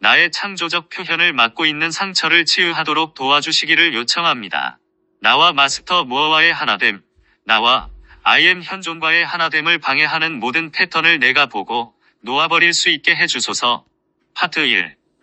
나의 창조적 표현을 막고 있는 상처를 치유하도록 도와주시기를 요청합니다. 나와 마스터 무어와의 하나됨, 나와 I am 현존과의 하나됨을 방해하는 모든 패턴을 내가 보고 놓아버릴 수 있게 해주소서. 파트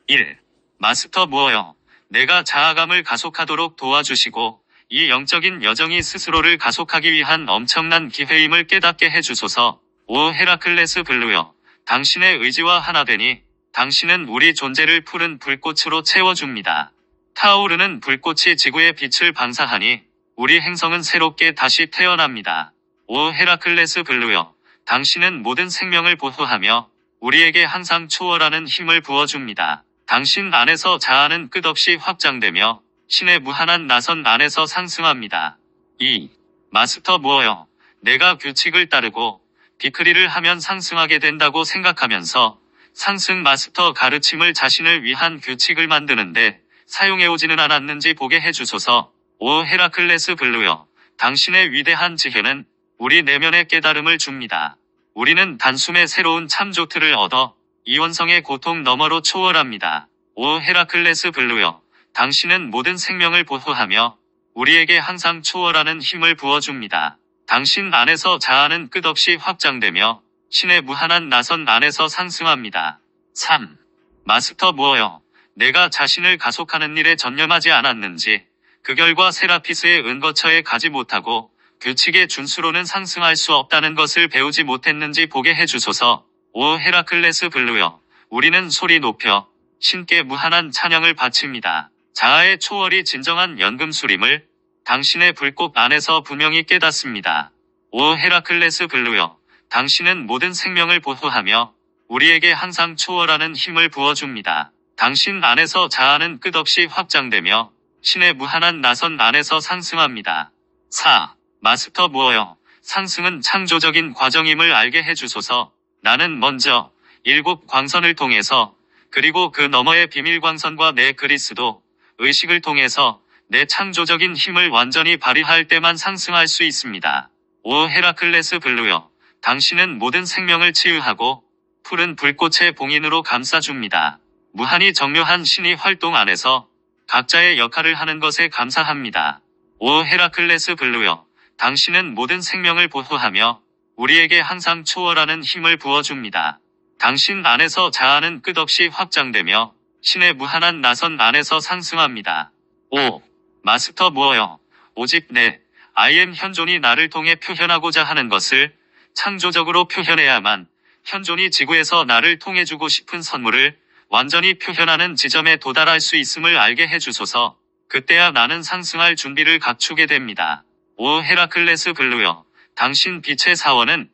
1. 마스터 무어여, 내가 자아감을 가속하도록 도와주시고 이 영적인 여정이 스스로를 가속하기 위한 엄청난 기회임을 깨닫게 해주소서. 오 헤라클레스 블루여, 당신의 의지와 하나 되니 당신은 우리 존재를 푸른 불꽃으로 채워줍니다. 타오르는 불꽃이 지구의 빛을 방사하니 우리 행성은 새롭게 다시 태어납니다. 오 헤라클레스 블루여, 당신은 모든 생명을 보호하며 우리에게 항상 초월하는 힘을 부어줍니다. 당신 안에서 자아는 끝없이 확장되며 신의 무한한 나선 안에서 상승합니다. 2. 마스터 무어여, 내가 규칙을 따르고 비크리를 하면 상승하게 된다고 생각하면서 상승 마스터 가르침을 자신을 위한 규칙을 만드는데 사용해오지는 않았는지 보게 해주소서. 오 헤라클레스 블루여, 당신의 위대한 지혜는 우리 내면의 깨달음을 줍니다. 우리는 단숨에 새로운 참조트를 얻어 이원성의 고통 너머로 초월합니다. 오 헤라클레스 블루여, 당신은 모든 생명을 보호하며 우리에게 항상 초월하는 힘을 부어줍니다. 당신 안에서 자아는 끝없이 확장되며 신의 무한한 나선 안에서 상승합니다. 3. 마스터 무어여, 내가 자신을 가속하는 일에 전념하지 않았는지 그 결과 세라피스의 은거처에 가지 못하고 규칙의 준수로는 상승할 수 없다는 것을 배우지 못했는지 보게 해주소서. 오 헤라클레스 블루여, 우리는 소리 높여 신께 무한한 찬양을 바칩니다. 자아의 초월이 진정한 연금술임을 당신의 불꽃 안에서 분명히 깨닫습니다. 오 헤라클레스 블루여, 당신은 모든 생명을 보호하며 우리에게 항상 초월하는 힘을 부어줍니다. 당신 안에서 자아는 끝없이 확장되며 신의 무한한 나선 안에서 상승합니다. 4. 마스터 무어여, 상승은 창조적인 과정임을 알게 해주소서. 나는 먼저 7 광선을 통해서 그리고 그 너머의 비밀 광선과 내 그리스도 의식을 통해서 내 창조적인 힘을 완전히 발휘할 때만 상승할 수 있습니다. 오 헤라클레스 블루여, 당신은 모든 생명을 치유하고 푸른 불꽃의 봉인으로 감싸줍니다. 무한히 정묘한 신이 활동 안에서 각자의 역할을 하는 것에 감사합니다. 오 헤라클레스 블루여, 당신은 모든 생명을 보호하며 우리에게 항상 초월하는 힘을 부어줍니다. 당신 안에서 자아는 끝없이 확장되며 신의 무한한 나선 안에서 상승합니다. 5. 마스터 무어여, 오직 내 I am 현존이 나를 통해 표현하고자 하는 것을 창조적으로 표현해야만 현존이 지구에서 나를 통해 주고 싶은 선물을 완전히 표현하는 지점에 도달할 수 있음을 알게 해주소서. 그때야 나는 상승할 준비를 갖추게 됩니다. 오 헤라클레스 블루여, 당신 빛의 사원은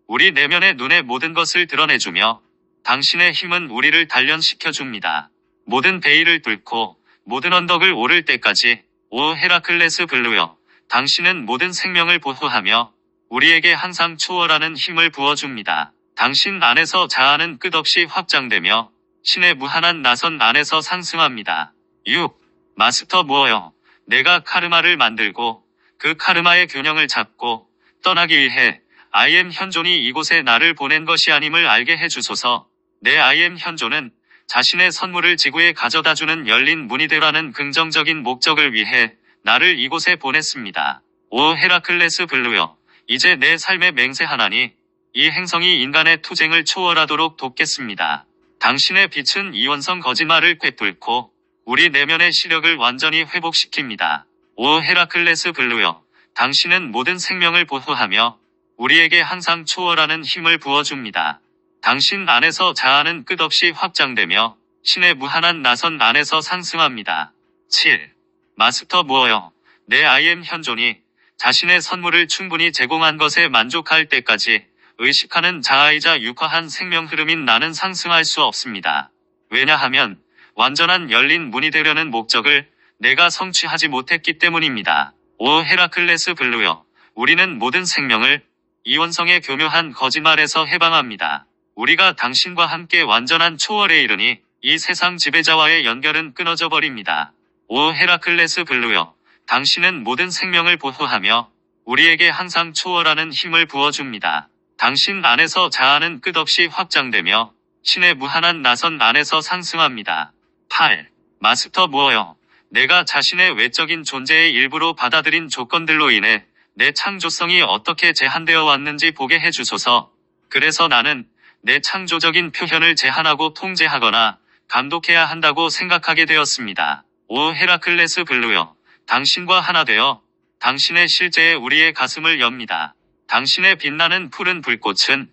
우리 내면의 눈에 모든 것을 드러내주며 당신의 힘은 우리를 단련시켜줍니다. 모든 베일을 뚫고 모든 언덕을 오를 때까지. 오 헤라클레스 블루여, 당신은 모든 생명을 보호하며 우리에게 항상 초월하는 힘을 부어줍니다. 당신 안에서 자아는 끝없이 확장되며 신의 무한한 나선 안에서 상승합니다. 6. 마스터 무어여, 내가 카르마를 만들고 그 카르마의 균형을 잡고 떠나기 위해 I am 현존이 이곳에 나를 보낸 것이 아님을 알게 해주소서. 내 I am 현존은 자신의 선물을 지구에 가져다주는 열린 문이 되라는 긍정적인 목적을 위해 나를 이곳에 보냈습니다. 오 헤라클레스 블루여, 이제 내 삶의 맹세하나니 이 행성이 인간의 투쟁을 초월하도록 돕겠습니다. 당신의 빛은 이원성 거짓말을 꿰뚫고 우리 내면의 시력을 완전히 회복시킵니다. 오 헤라클레스 블루여, 당신은 모든 생명을 보호하며 우리에게 항상 초월하는 힘을 부어줍니다. 당신 안에서 자아는 끝없이 확장되며 신의 무한한 나선 안에서 상승합니다. 7. 마스터 무어여, 내 I am 현존이 자신의 선물을 충분히 제공한 것에 만족할 때까지 의식하는 자아이자 육화한 생명 흐름인 나는 상승할 수 없습니다. 왜냐하면 완전한 열린 문이 되려는 목적을 내가 성취하지 못했기 때문입니다. 오 헤라클레스 블루여, 우리는 모든 생명을 이원성의 교묘한 거짓말에서 해방합니다. 우리가 당신과 함께 완전한 초월에 이르니 이 세상 지배자와의 연결은 끊어져 버립니다. 오 헤라클레스 블루여, 당신은 모든 생명을 보호하며 우리에게 항상 초월하는 힘을 부어줍니다. 당신 안에서 자아는 끝없이 확장되며 신의 무한한 나선 안에서 상승합니다. 8. 마스터 무어여. 내가 자신의 외적인 존재의 일부로 받아들인 조건들로 인해 내 창조성이 어떻게 제한되어 왔는지 보게 해주소서. 그래서 나는 내 창조적인 표현을 제한하고 통제하거나 감독해야 한다고 생각하게 되었습니다. 오 헤라클레스 블루여. 당신과 하나 되어 당신의 실제에 우리의 가슴을 엽니다. 당신의 빛나는 푸른 불꽃은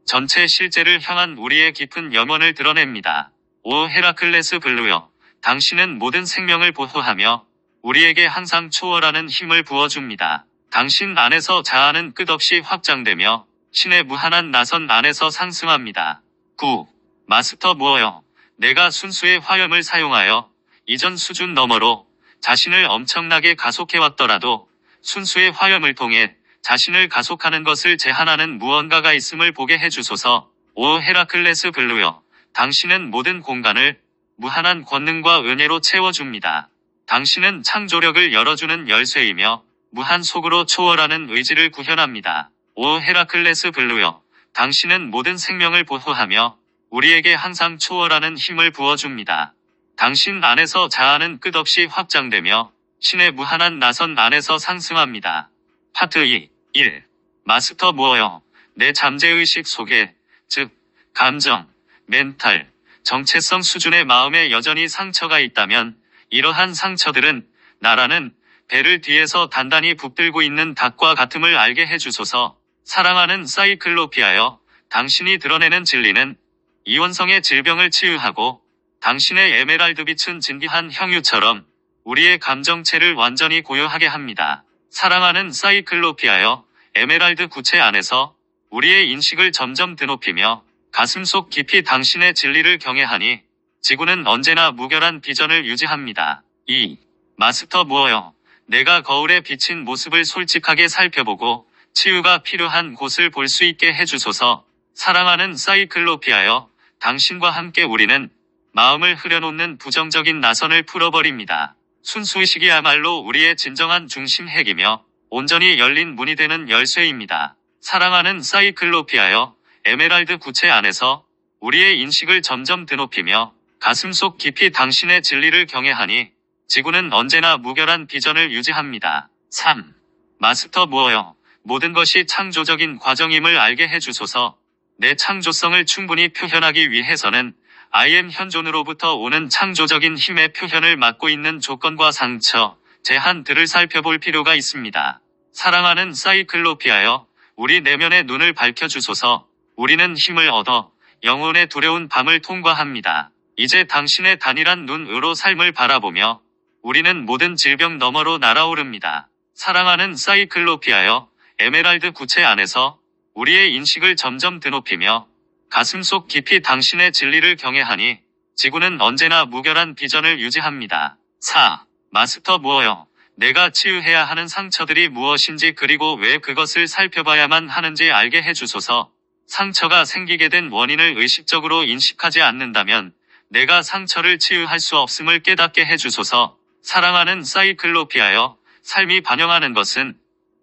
전체 실제를 향한 우리의 깊은 염원을 드러냅니다. 오 헤라클레스 블루여. 당신은 모든 생명을 보호하며 우리에게 항상 초월하는 힘을 부어줍니다. 당신 안에서 자아는 끝없이 확장되며 신의 무한한 나선 안에서 상승합니다. 9. 마스터 무어여. 내가 순수의 화염을 사용하여 이전 수준 너머로 자신을 엄청나게 가속해왔더라도 순수의 화염을 통해 자신을 가속하는 것을 제한하는 무언가가 있음을 보게 해주소서. 오 헤라클레스 블루여. 당신은 모든 공간을 무한한 권능과 은혜로 채워줍니다. 당신은 창조력을 열어주는 열쇠이며 무한 속으로 초월하는 의지를 구현합니다. 오 헤라클레스 블루여. 당신은 모든 생명을 보호하며 우리에게 항상 초월하는 힘을 부어줍니다. 당신 안에서 자아는 끝없이 확장되며 신의 무한한 나선 안에서 상승합니다. 파트 2. 1. 마스터 무어여. 내 잠재의식 속에, 즉 감정, 멘탈, 정체성 수준의 마음에 여전히 상처가 있다면 이러한 상처들은 나라는 배를 뒤에서 단단히 붙들고 있는 닭과 같음을 알게 해주소서. 사랑하는 사이클로피아여. 당신이 드러내는 진리는 이원성의 질병을 치유하고 당신의 에메랄드빛은 진기한 형유처럼 우리의 감정체를 완전히 고요하게 합니다. 사랑하는 사이클로피아여. 에메랄드 구체 안에서 우리의 인식을 점점 드높이며 가슴속 깊이 당신의 진리를 경외하니 지구는 언제나 무결한 비전을 유지합니다. 2. 마스터 무어여. 내가 거울에 비친 모습을 솔직하게 살펴보고 치유가 필요한 곳을 볼 수 있게 해주소서. 사랑하는 사이클로피아여. 당신과 함께 우리는 마음을 흐려놓는 부정적인 나선을 풀어버립니다. 순수의식이야말로 우리의 진정한 중심 핵이며 온전히 열린 문이 되는 열쇠입니다. 사랑하는 사이클로피아여. 에메랄드 구체 안에서 우리의 인식을 점점 드높이며 가슴속 깊이 당신의 진리를 경외하니 지구는 언제나 무결한 비전을 유지합니다. 3. 마스터 무어여. 모든 것이 창조적인 과정임을 알게 해주소서. 내 창조성을 충분히 표현하기 위해서는 I am 현존으로부터 오는 창조적인 힘의 표현을 맡고 있는 조건과 상처, 제한들을 살펴볼 필요가 있습니다. 사랑하는 사이클로피아여. 우리 내면의 눈을 밝혀주소서. 우리는 힘을 얻어 영혼의 두려운 밤을 통과합니다. 이제 당신의 단일한 눈으로 삶을 바라보며 우리는 모든 질병 너머로 날아오릅니다. 사랑하는 사이클로피아여. 에메랄드 구체 안에서 우리의 인식을 점점 드높이며 가슴속 깊이 당신의 진리를 경외하니 지구는 언제나 무결한 비전을 유지합니다. 4. 마스터 무어여. 내가 치유해야 하는 상처들이 무엇인지 그리고 왜 그것을 살펴봐야만 하는지 알게 해주소서. 상처가 생기게 된 원인을 의식적으로 인식하지 않는다면 내가 상처를 치유할 수 없음을 깨닫게 해주소서. 사랑하는 사이클로피아여. 삶이 반영하는 것은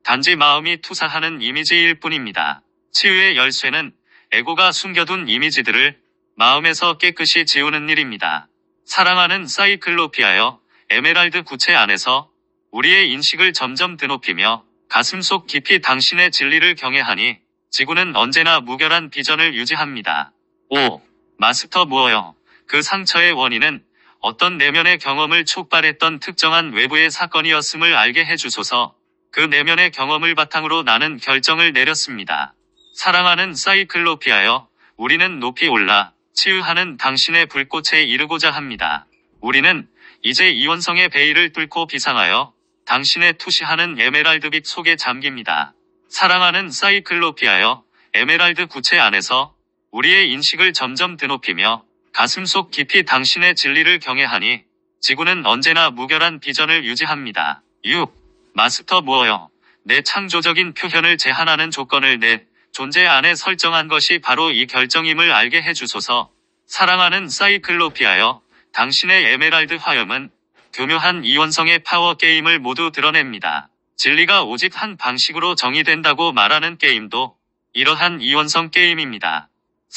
단지 마음이 투사하는 이미지일 뿐입니다. 치유의 열쇠는 에고가 숨겨둔 이미지들을 마음에서 깨끗이 지우는 일입니다. 사랑하는 사이클로피아여. 에메랄드 구체 안에서 우리의 인식을 점점 드높이며 가슴속 깊이 당신의 진리를 경외하니 지구는 언제나 무결한 비전을 유지합니다. 5. 마스터 무어여. 그 상처의 원인은 어떤 내면의 경험을 촉발했던 특정한 외부의 사건이었음을 알게 해주소서. 그 내면의 경험을 바탕으로 나는 결정을 내렸습니다. 사랑하는 사이클로피아여. 우리는 높이 올라 치유하는 당신의 불꽃에 이르고자 합니다. 우리는 이제 이원성의 베일을 뚫고 비상하여 당신의 투시하는 에메랄드빛 속에 잠깁니다. 사랑하는 사이클로피아여. 에메랄드 구체 안에서 우리의 인식을 점점 드높이며 가슴속 깊이 당신의 진리를 경외하니 지구는 언제나 무결한 비전을 유지합니다. 6. 마스터 무어여. 내 창조적인 표현을 제한하는 조건을 내 존재 안에 설정한 것이 바로 이 결정임을 알게 해주소서. 사랑하는 사이클로피아여. 당신의 에메랄드 화염은 교묘한 이원성의 파워 게임을 모두 드러냅니다. 진리가 오직 한 방식으로 정의된다고 말하는 게임도 이러한 이원성 게임입니다.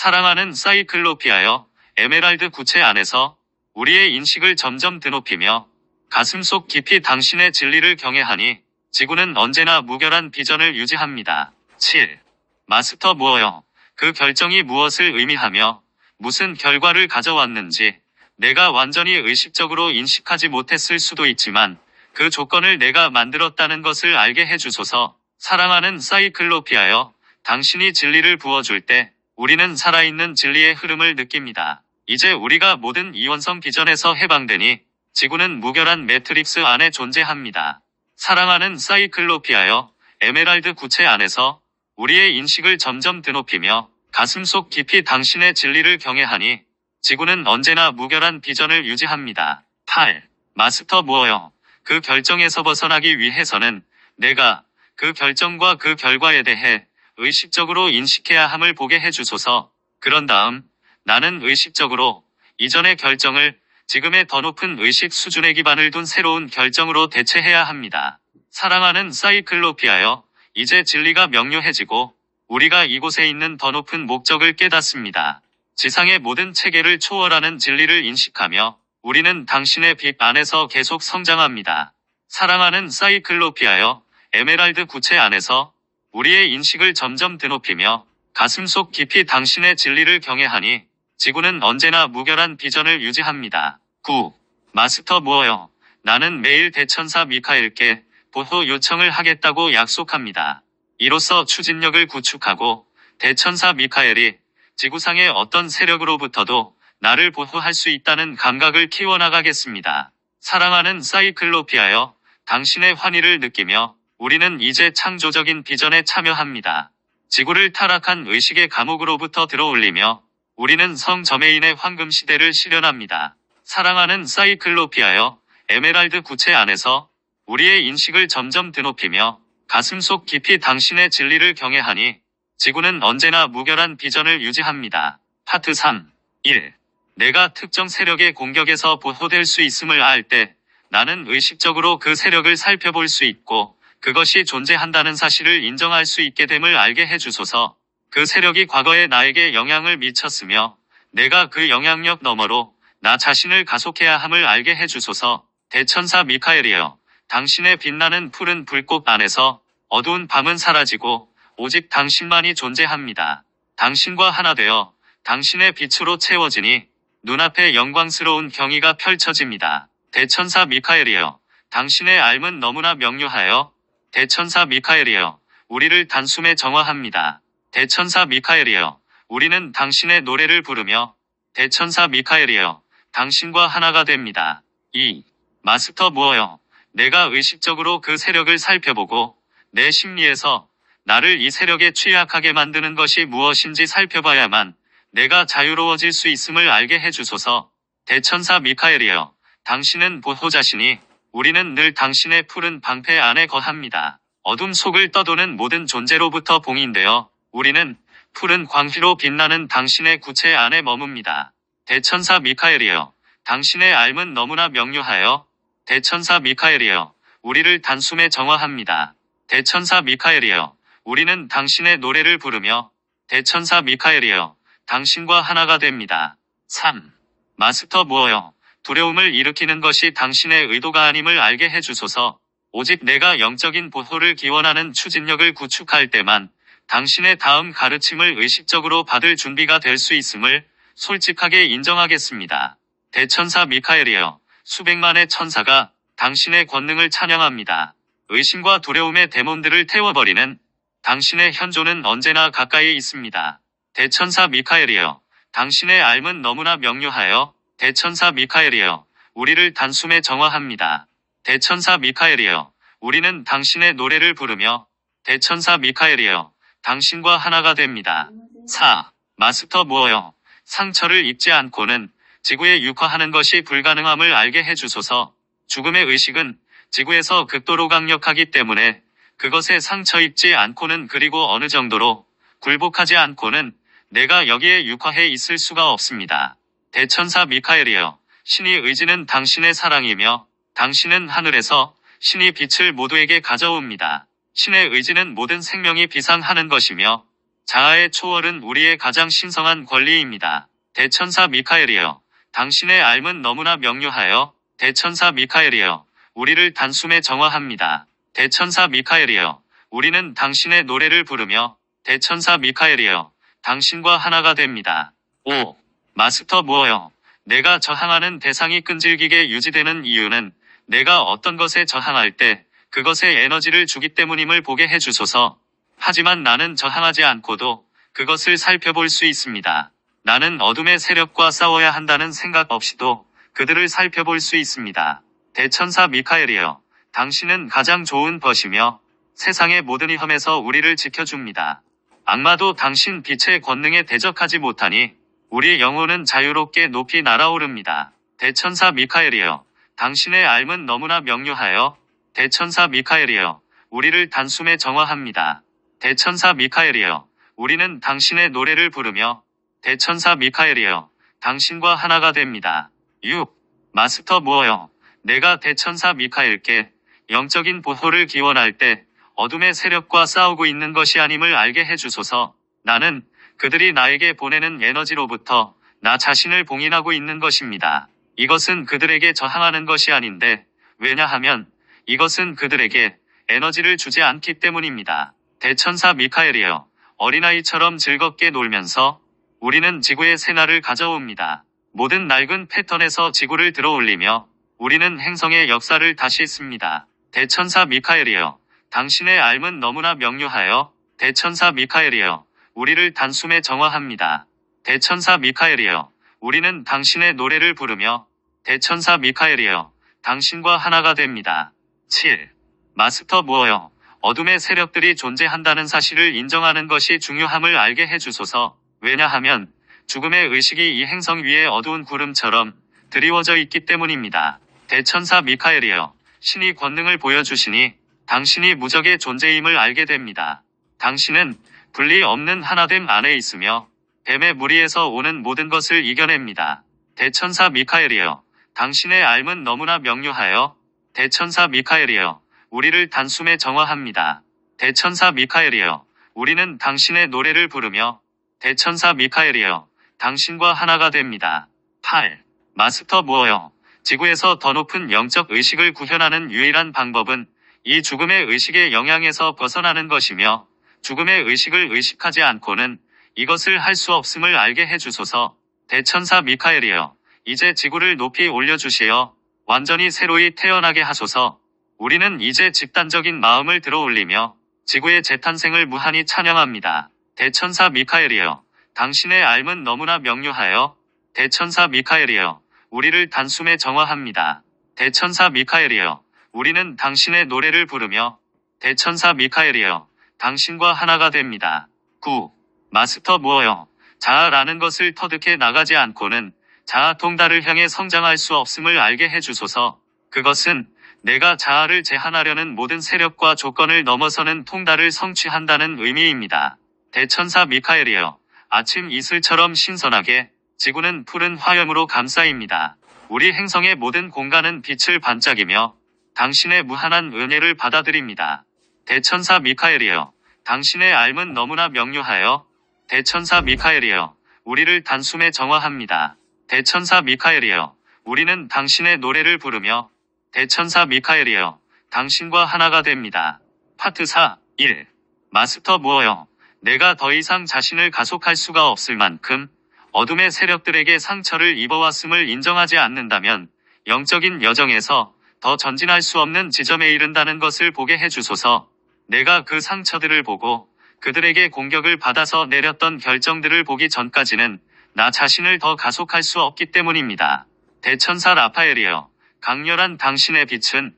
사랑하는 사이클로피아여, 에메랄드 구체 안에서 우리의 인식을 점점 드높이며 가슴속 깊이 당신의 진리를 경외하니 지구는 언제나 무결한 비전을 유지합니다. 7. 마스터 무어여, 그 결정이 무엇을 의미하며 무슨 결과를 가져왔는지 내가 완전히 의식적으로 인식하지 못했을 수도 있지만 그 조건을 내가 만들었다는 것을 알게 해주소서. 사랑하는 사이클로피아여, 당신이 진리를 부어줄 때 우리는 살아있는 진리의 흐름을 느낍니다. 이제 우리가 모든 이원성 비전에서 해방되니 지구는 무결한 매트릭스 안에 존재합니다. 사랑하는 사이클로피아여, 에메랄드 구체 안에서 우리의 인식을 점점 드높이며 가슴속 깊이 당신의 진리를 경외하니 지구는 언제나 무결한 비전을 유지합니다. 8. 마스터 무어여, 그 결정에서 벗어나기 위해서는 내가 그 결정과 그 결과에 대해 의식적으로 인식해야 함을 보게 해주소서. 그런 다음 나는 의식적으로 이전의 결정을 지금의 더 높은 의식 수준의 기반을 둔 새로운 결정으로 대체해야 합니다. 사랑하는 사이클로피아여, 이제 진리가 명료해지고 우리가 이곳에 있는 더 높은 목적을 깨닫습니다. 지상의 모든 체계를 초월하는 진리를 인식하며 우리는 당신의 빛 안에서 계속 성장합니다. 사랑하는 사이클로피아여, 에메랄드 구체 안에서 우리의 인식을 점점 드높이며 가슴속 깊이 당신의 진리를 경외하니 지구는 언제나 무결한 비전을 유지합니다. 9. 마스터 무어여, 나는 매일 대천사 미카엘께 보호 요청을 하겠다고 약속합니다. 이로써 추진력을 구축하고 대천사 미카엘이 지구상의 어떤 세력으로부터도 나를 보호할 수 있다는 감각을 키워나가겠습니다. 사랑하는 사이클로피아여, 당신의 환희를 느끼며 우리는 이제 창조적인 비전에 참여합니다. 지구를 타락한 의식의 감옥으로부터 들어올리며 우리는 성 저메인의 황금 시대를 실현합니다. 사랑하는 사이클로피아여, 에메랄드 구체 안에서 우리의 인식을 점점 드높이며 가슴속 깊이 당신의 진리를 경외하니 지구는 언제나 무결한 비전을 유지합니다. 파트 3. 1. 내가 특정 세력의 공격에서 보호될 수 있음을 알 때 나는 의식적으로 그 세력을 살펴볼 수 있고 그것이 존재한다는 사실을 인정할 수 있게 됨을 알게 해주소서. 그 세력이 과거에 나에게 영향을 미쳤으며 내가 그 영향력 너머로 나 자신을 가속해야 함을 알게 해주소서. 대천사 미카엘이여, 당신의 빛나는 푸른 불꽃 안에서 어두운 밤은 사라지고 오직 당신만이 존재합니다. 당신과 하나 되어 당신의 빛으로 채워지니 눈앞에 영광스러운 경의가 펼쳐집니다. 대천사 미카엘이여, 당신의 알은 너무나 명료하여 대천사 미카엘이여, 우리를 단숨에 정화합니다. 대천사 미카엘이여, 우리는 당신의 노래를 부르며 대천사 미카엘이여, 당신과 하나가 됩니다. 2. 마스터 무어여, 내가 의식적으로 그 세력을 살펴보고 내 심리에서 나를 이 세력에 취약하게 만드는 것이 무엇인지 살펴봐야만 내가 자유로워질 수 있음을 알게 해주소서. 대천사 미카엘이여, 당신은 보호자시니 우리는 늘 당신의 푸른 방패 안에 거합니다. 어둠 속을 떠도는 모든 존재로부터 봉인되어 우리는 푸른 광희로 빛나는 당신의 구체 안에 머뭅니다. 대천사 미카엘이여, 당신의 알은 너무나 명료하여 대천사 미카엘이여, 우리를 단숨에 정화합니다. 대천사 미카엘이여, 우리는 당신의 노래를 부르며 대천사 미카엘이여, 당신과 하나가 됩니다. 3. 마스터 무어여, 두려움을 일으키는 것이 당신의 의도가 아님을 알게 해주소서. 오직 내가 영적인 보호를 기원하는 추진력을 구축할 때만 당신의 다음 가르침을 의식적으로 받을 준비가 될 수 있음을 솔직하게 인정하겠습니다. 대천사 미카엘이여, 수백만의 천사가 당신의 권능을 찬양합니다. 의심과 두려움의 데몬들을 태워버리는 당신의 현존은 언제나 가까이 있습니다. 대천사 미카엘이여, 당신의 알은 너무나 명료하여 대천사 미카엘이여, 우리를 단숨에 정화합니다. 대천사 미카엘이여, 우리는 당신의 노래를 부르며 대천사 미카엘이여, 당신과 하나가 됩니다. 4. 마스터 무어여, 상처를 입지 않고는 지구에 육화하는 것이 불가능함을 알게 해주소서. 죽음의 의식은 지구에서 극도로 강력하기 때문에 그것에 상처 입지 않고는, 그리고 어느 정도로 굴복하지 않고는 내가 여기에 육화해 있을 수가 없습니다. 대천사 미카엘이여, 신의 의지는 당신의 사랑이며 당신은 하늘에서 신의 빛을 모두에게 가져옵니다. 신의 의지는 모든 생명이 비상하는 것이며 자아의 초월은 우리의 가장 신성한 권리입니다. 대천사 미카엘이여, 당신의 삶은 너무나 명료하여. 대천사 미카엘이여, 우리를 단숨에 정화합니다. 대천사 미카엘이여, 우리는 당신의 노래를 부르며. 대천사 미카엘이여, 당신과 하나가 됩니다. 5. 마스터 무어여, 내가 저항하는 대상이 끈질기게 유지되는 이유는 내가 어떤 것에 저항할 때 그것에 에너지를 주기 때문임을 보게 해주소서. 하지만 나는 저항하지 않고도 그것을 살펴볼 수 있습니다. 나는 어둠의 세력과 싸워야 한다는 생각 없이도 그들을 살펴볼 수 있습니다. 대천사 미카엘이여, 당신은 가장 좋은 벗이며 세상의 모든 위험에서 우리를 지켜줍니다. 악마도 당신 빛의 권능에 대적하지 못하니 우리 영혼은 자유롭게 높이 날아오릅니다. 대천사 미카엘이여, 당신의 삶은 너무나 명료하여. 대천사 미카엘이여, 우리를 단숨에 정화합니다. 대천사 미카엘이여, 우리는 당신의 노래를 부르며. 대천사 미카엘이여, 당신과 하나가 됩니다. 6. 마스터 무어여, 내가 대천사 미카엘께 영적인 보호를 기원할 때 어둠의 세력과 싸우고 있는 것이 아님을 알게 해주소서. 나는 그들이 나에게 보내는 에너지로부터 나 자신을 봉인하고 있는 것입니다. 이것은 그들에게 저항하는 것이 아닌데, 왜냐하면 이것은 그들에게 에너지를 주지 않기 때문입니다. 대천사 미카엘이여, 어린아이처럼 즐겁게 놀면서 우리는 지구의 새날을 가져옵니다. 모든 낡은 패턴에서 지구를 들어올리며 우리는 행성의 역사를 다시 씁니다. 대천사 미카엘이여, 당신의 삶은 너무나 명료하여. 대천사 미카엘이여, 우리를 단숨에 정화합니다. 대천사 미카엘이여, 우리는 당신의 노래를 부르며. 대천사 미카엘이여, 당신과 하나가 됩니다. 7. 마스터 무어여, 어둠의 세력들이 존재한다는 사실을 인정하는 것이 중요함을 알게 해주소서. 왜냐하면 죽음의 의식이 이 행성 위에 어두운 구름처럼 드리워져 있기 때문입니다. 대천사 미카엘이여, 신이 권능을 보여주시니 당신이 무적의 존재임을 알게 됩니다. 당신은 분리 없는 하나됨 안에 있으며 뱀의 무리에서 오는 모든 것을 이겨냅니다. 대천사 미카엘이여, 당신의 삶은 너무나 명료하여. 대천사 미카엘이여, 우리를 단숨에 정화합니다. 대천사 미카엘이여, 우리는 당신의 노래를 부르며. 대천사 미카엘이여, 당신과 하나가 됩니다. 8. 마스터 무어여, 지구에서 더 높은 영적 의식을 구현하는 유일한 방법은 이 죽음의 의식의 영향에서 벗어나는 것이며, 죽음의 의식을 의식하지 않고는 이것을 할 수 없음을 알게 해주소서. 대천사 미카엘이여, 이제 지구를 높이 올려주시어 완전히 새로이 태어나게 하소서. 우리는 이제 집단적인 마음을 들어올리며 지구의 재탄생을 무한히 찬양합니다. 대천사 미카엘이여, 당신의 삶은 너무나 명료하여. 대천사 미카엘이여, 우리를 단숨에 정화합니다. 대천사 미카엘이여, 우리는 당신의 노래를 부르며. 대천사 미카엘이여, 당신과 하나가 됩니다. 9. 마스터 무어여, 자아라는 것을 터득해 나가지 않고는 자아 통달을 향해 성장할 수 없음을 알게 해주소서. 그것은 내가 자아를 제한하려는 모든 세력과 조건을 넘어서는 통달을 성취한다는 의미입니다. 대천사 미카엘이여, 아침 이슬처럼 신선하게 지구는 푸른 화염으로 감싸입니다. 우리 행성의 모든 공간은 빛을 반짝이며 당신의 무한한 은혜를 받아들입니다. 대천사 미카엘이여, 당신의 삶은 너무나 명료하여. 대천사 미카엘이여, 우리를 단숨에 정화합니다. 대천사 미카엘이여, 우리는 당신의 노래를 부르며. 대천사 미카엘이여, 당신과 하나가 됩니다. 파트 4. 1. 마스터 무어여, 내가 더 이상 자신을 가속할 수가 없을 만큼 어둠의 세력들에게 상처를 입어왔음을 인정하지 않는다면 영적인 여정에서 더 전진할 수 없는 지점에 이른다는 것을 보게 해주소서. 내가 그 상처들을 보고 그들에게 공격을 받아서 내렸던 결정들을 보기 전까지는 나 자신을 더 가속할 수 없기 때문입니다. 대천사 라파엘이여, 강렬한 당신의 빛은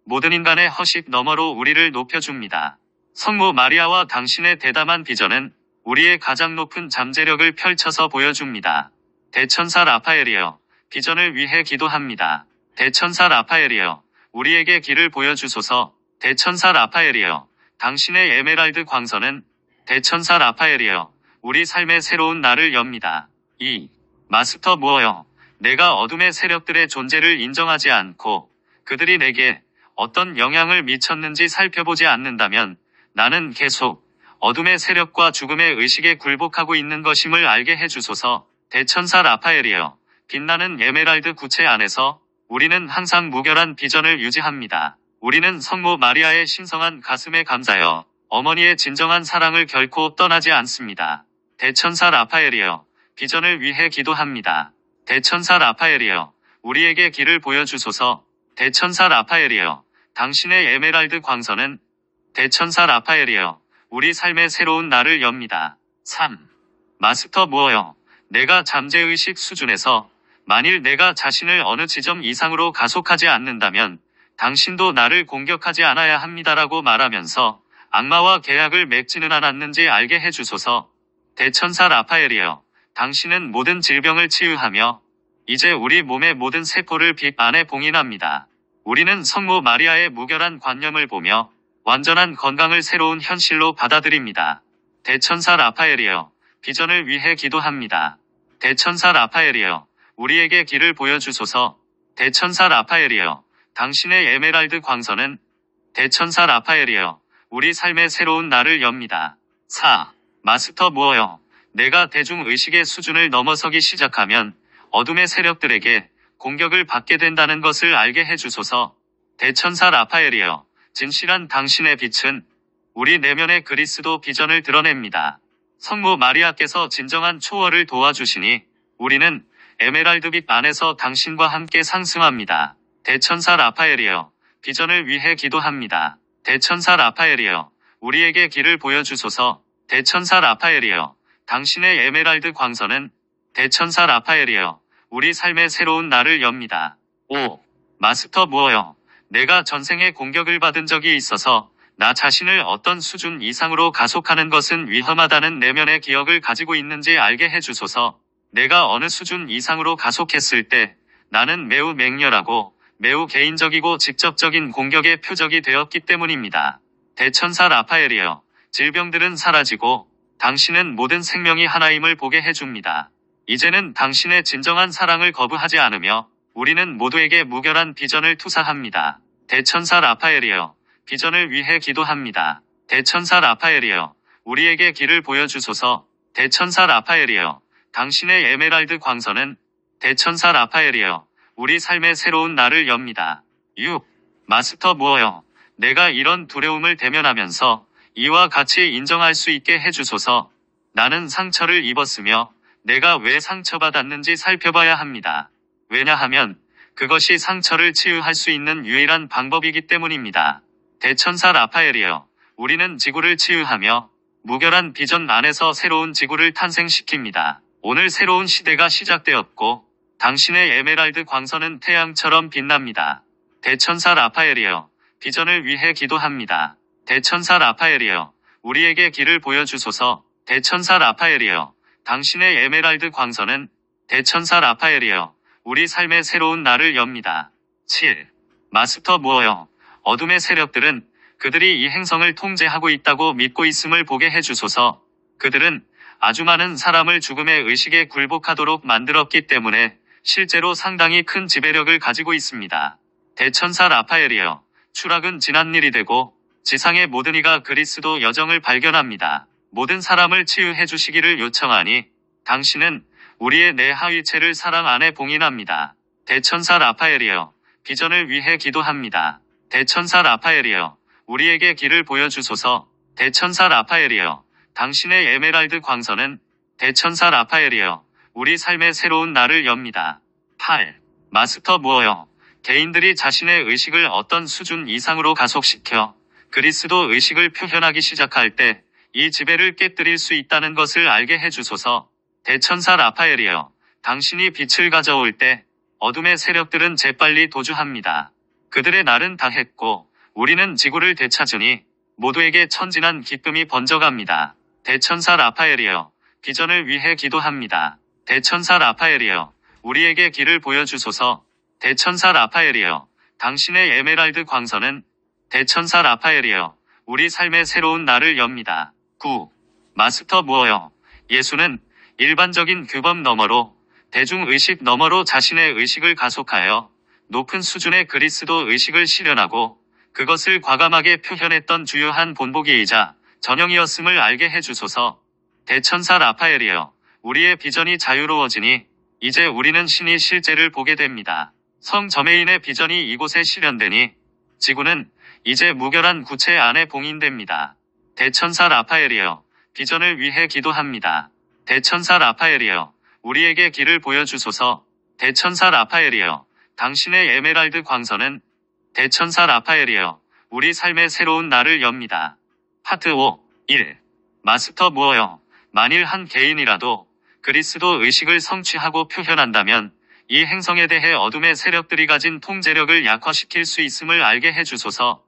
모든 인간의 허식 너머로 우리를 높여줍니다. 성모 마리아와 당신의 대담한 비전은 우리의 가장 높은 잠재력을 펼쳐서 보여줍니다. 대천사 라파엘이여, 비전을 위해 기도합니다. 대천사 라파엘이여, 우리에게 길을 보여주소서. 대천사 라파엘이여, 당신의 에메랄드 광선은. 대천사 라파엘이여, 우리 삶의 새로운 날을 엽니다. 2. 마스터 무어여, 내가 어둠의 세력들의 존재를 인정하지 않고 그들이 내게 어떤 영향을 미쳤는지 살펴보지 않는다면 나는 계속 어둠의 세력과 죽음의 의식에 굴복하고 있는 것임을 알게 해주소서. 대천사 라파엘이여, 빛나는 에메랄드 구체 안에서 우리는 항상 무결한 비전을 유지합니다. 우리는 성모 마리아의 신성한 가슴에 감사여 어머니의 진정한 사랑을 결코 떠나지 않습니다. 대천사 라파엘이여, 비전을 위해 기도합니다. 대천사 라파엘이여, 우리에게 길을 보여주소서. 대천사 라파엘이여, 당신의 에메랄드 광선은 대천사 라파엘이여, 우리 삶의 새로운 날을 엽니다. 3. 마스터 무어여, 내가 잠재의식 수준에서 만일 내가 자신을 어느 지점 이상으로 가속하지 않는다면 당신도 나를 공격하지 않아야 합니다라고 말하면서 악마와 계약을 맺지는 않았는지 알게 해주소서. 대천사 라파엘이여, 당신은 모든 질병을 치유하며 이제 우리 몸의 모든 세포를 빛 안에 봉인합니다. 우리는 성모 마리아의 무결한 관념을 보며 완전한 건강을 새로운 현실로 받아들입니다. 대천사 라파엘이여, 비전을 위해 기도합니다. 대천사 라파엘이여, 우리에게 길을 보여주소서. 대천사 라파엘이여, 당신의 에메랄드 광선은 대천사 라파엘이여, 우리 삶의 새로운 날을 엽니다. 4. 마스터 무어여, 내가 대중의식의 수준을 넘어서기 시작하면 어둠의 세력들에게 공격을 받게 된다는 것을 알게 해주소서. 대천사 라파엘이여, 진실한 당신의 빛은 우리 내면의 그리스도 비전을 드러냅니다. 성모 마리아께서 진정한 초월을 도와주시니 우리는 에메랄드빛 안에서 당신과 함께 상승합니다. 대천사 라파엘이여, 비전을 위해 기도합니다. 대천사 라파엘이여, 우리에게 길을 보여주소서. 대천사 라파엘이여, 당신의 에메랄드 광선은 대천사 라파엘이여, 우리 삶의 새로운 날을 엽니다. 5. 마스터 무어여, 내가 전생에 공격을 받은 적이 있어서 나 자신을 어떤 수준 이상으로 가속하는 것은 위험하다는 내면의 기억을 가지고 있는지 알게 해주소서. 내가 어느 수준 이상으로 가속했을 때 나는 매우 맹렬하고 매우 개인적이고 직접적인 공격의 표적이 되었기 때문입니다. 대천사 라파엘이여, 질병들은 사라지고 당신은 모든 생명이 하나임을 보게 해줍니다. 이제는 당신의 진정한 사랑을 거부하지 않으며 우리는 모두에게 무결한 비전을 투사합니다. 대천사 라파엘이여, 비전을 위해 기도합니다. 대천사 라파엘이여, 우리에게 길을 보여주소서. 대천사 라파엘이여, 당신의 에메랄드 광선은 대천사 라파엘이여, 우리 삶의 새로운 날을 엽니다. 6. 마스터 무어여, 내가 이런 두려움을 대면하면서 이와 같이 인정할 수 있게 해주소서. 나는 상처를 입었으며 내가 왜 상처받았는지 살펴봐야 합니다. 왜냐하면 그것이 상처를 치유할 수 있는 유일한 방법이기 때문입니다. 대천사 라파엘이여, 우리는 지구를 치유하며 무결한 비전 안에서 새로운 지구를 탄생시킵니다. 오늘 새로운 시대가 시작되었고 당신의 에메랄드 광선은 태양처럼 빛납니다. 대천사 라파엘이여, 비전을 위해 기도합니다. 대천사 라파엘이여, 우리에게 길을 보여주소서. 대천사 라파엘이여, 당신의 에메랄드 광선은 대천사 라파엘이여, 우리 삶의 새로운 날을 엽니다. 7. 마스터 무어여, 어둠의 세력들은 그들이 이 행성을 통제하고 있다고 믿고 있음을 보게 해주소서. 그들은 아주 많은 사람을 죽음의 의식에 굴복하도록 만들었기 때문에 실제로 상당히 큰 지배력을 가지고 있습니다. 대천사 라파엘이여, 추락은 지난 일이 되고 지상의 모든 이가 그리스도 여정을 발견합니다. 모든 사람을 치유해 주시기를 요청하니 당신은 우리의 내 하위체를 사랑 안에 봉인합니다. 대천사 라파엘이여, 비전을 위해 기도합니다. 대천사 라파엘이여, 우리에게 길을 보여주소서. 대천사 라파엘이여, 당신의 에메랄드 광선은 대천사 라파엘이여, 우리 삶의 새로운 날을 엽니다. 8. 마스터 무어여, 개인들이 자신의 의식을 어떤 수준 이상으로 가속시켜 그리스도 의식을 표현하기 시작할 때 이 지배를 깨뜨릴 수 있다는 것을 알게 해주소서. 대천사 라파엘이여, 당신이 빛을 가져올 때 어둠의 세력들은 재빨리 도주합니다. 그들의 날은 다했고 우리는 지구를 되찾으니 모두에게 천진한 기쁨이 번져갑니다. 대천사 라파엘이여, 비전을 위해 기도합니다. 대천사 라파엘이여, 우리에게 길을 보여주소서. 대천사 라파엘이여, 당신의 에메랄드 광선은 대천사 라파엘이여, 우리 삶의 새로운 날을 엽니다. 9. 마스터 무어여, 예수는 일반적인 규범 너머로 대중의식 너머로 자신의 의식을 가속하여 높은 수준의 그리스도 의식을 실현하고 그것을 과감하게 표현했던 주요한 본보기이자 전형이었음을 알게 해주소서. 대천사 라파엘이여, 우리의 비전이 자유로워지니 이제 우리는 신이 실제를 보게 됩니다. 성 저메인의 비전이 이곳에 실현되니 지구는 이제 무결한 구체 안에 봉인됩니다. 대천사 라파엘이여, 비전을 위해 기도합니다. 대천사 라파엘이여, 우리에게 길을 보여주소서. 대천사 라파엘이여, 당신의 에메랄드 광선은 대천사 라파엘이여, 우리 삶의 새로운 날을 엽니다. 파트 5. 1. 마스터 무어여, 만일 한 개인이라도 그리스도 의식을 성취하고 표현한다면 이 행성에 대해 어둠의 세력들이 가진 통제력을 약화시킬 수 있음을 알게 해주소서.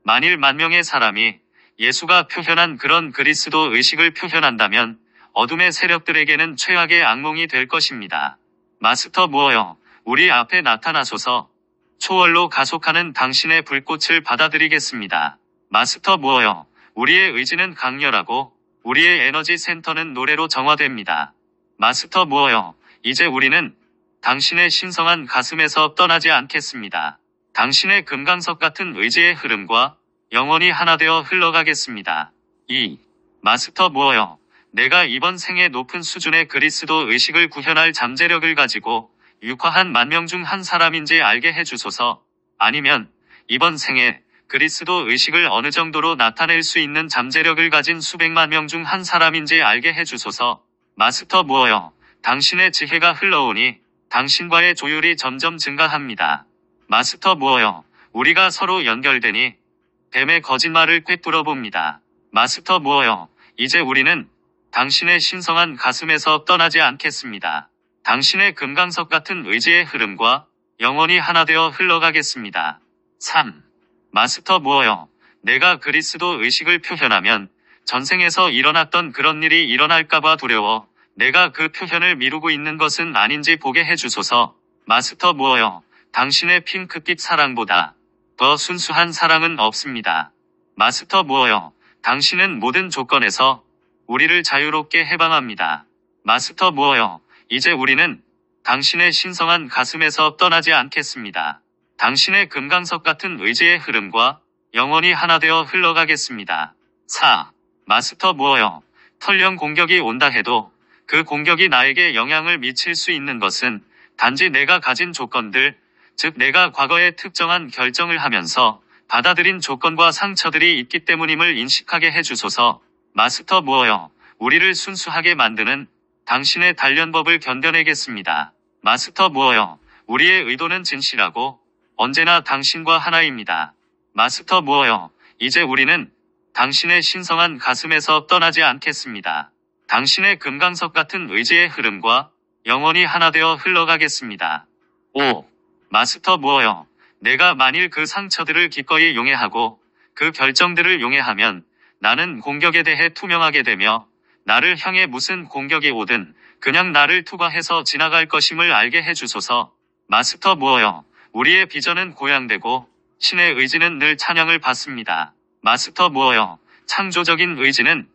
만일 10,000명의 사람이 예수가 표현한 그런 그리스도 의식을 표현한다면 어둠의 세력들에게는 최악의 악몽이 될 것입니다. 마스터 무어여, 우리 앞에 나타나소서. 초월로 가속하는 당신의 불꽃을 받아들이겠습니다. 마스터 무어여, 우리의 의지는 강렬하고 우리의 에너지 센터는 노래로 정화됩니다. 마스터 무어여, 이제 우리는 당신의 신성한 가슴에서 떠나지 않겠습니다. 당신의 금강석 같은 의지의 흐름과 영원히 하나 되어 흘러가겠습니다. 2. 마스터 무어여, 내가 이번 생에 높은 수준의 그리스도 의식을 구현할 잠재력을 가지고 육화한 10,000명 중 한 사람인지 알게 해주소서. 아니면 이번 생에 그리스도 의식을 어느 정도로 나타낼 수 있는 잠재력을 가진 수백만 명 중 한 사람인지 알게 해주소서. 마스터 무어여, 당신의 지혜가 흘러오니 당신과의 조율이 점점 증가합니다. 마스터 무어여, 우리가 서로 연결되니 뱀의 거짓말을 꿰뚫어 봅니다. 마스터 무어여, 이제 우리는 당신의 신성한 가슴에서 떠나지 않겠습니다. 당신의 금강석 같은 의지의 흐름과 영원히 하나 되어 흘러가겠습니다. 3. 마스터 무어여, 내가 그리스도 의식을 표현하면 전생에서 일어났던 그런 일이 일어날까봐 두려워 내가 그 표현을 미루고 있는 것은 아닌지 보게 해주소서. 마스터 무어여, 당신의 핑크빛 사랑보다 더 순수한 사랑은 없습니다. 마스터 무어여, 당신은 모든 조건에서 우리를 자유롭게 해방합니다. 마스터 무어여, 이제 우리는 당신의 신성한 가슴에서 떠나지 않겠습니다. 당신의 금강석 같은 의지의 흐름과 영원히 하나 되어 흘러가겠습니다. 4. 마스터 무어여, 털령 공격이 온다 해도 그 공격이 나에게 영향을 미칠 수 있는 것은 단지 내가 가진 조건들, 즉 내가 과거에 특정한 결정을 하면서 받아들인 조건과 상처들이 있기 때문임을 인식하게 해주소서. 마스터 무어여, 우리를 순수하게 만드는 당신의 단련법을 견뎌내겠습니다. 마스터 무어여, 우리의 의도는 진실하고 언제나 당신과 하나입니다. 마스터 무어여, 이제 우리는 당신의 신성한 가슴에서 떠나지 않겠습니다. 당신의 금강석 같은 의지의 흐름과 영원히 하나 되어 흘러가겠습니다. 5. 마스터 무어여, 내가 만일 그 상처들을 기꺼이 용해하고 그 결정들을 용해하면 나는 공격에 대해 투명하게 되며 나를 향해 무슨 공격이 오든 그냥 나를 투과해서 지나갈 것임을 알게 해주소서. 마스터 무어여, 우리의 비전은 고양되고 신의 의지는 늘 찬양을 받습니다. 마스터 무어여, 창조적인 의지는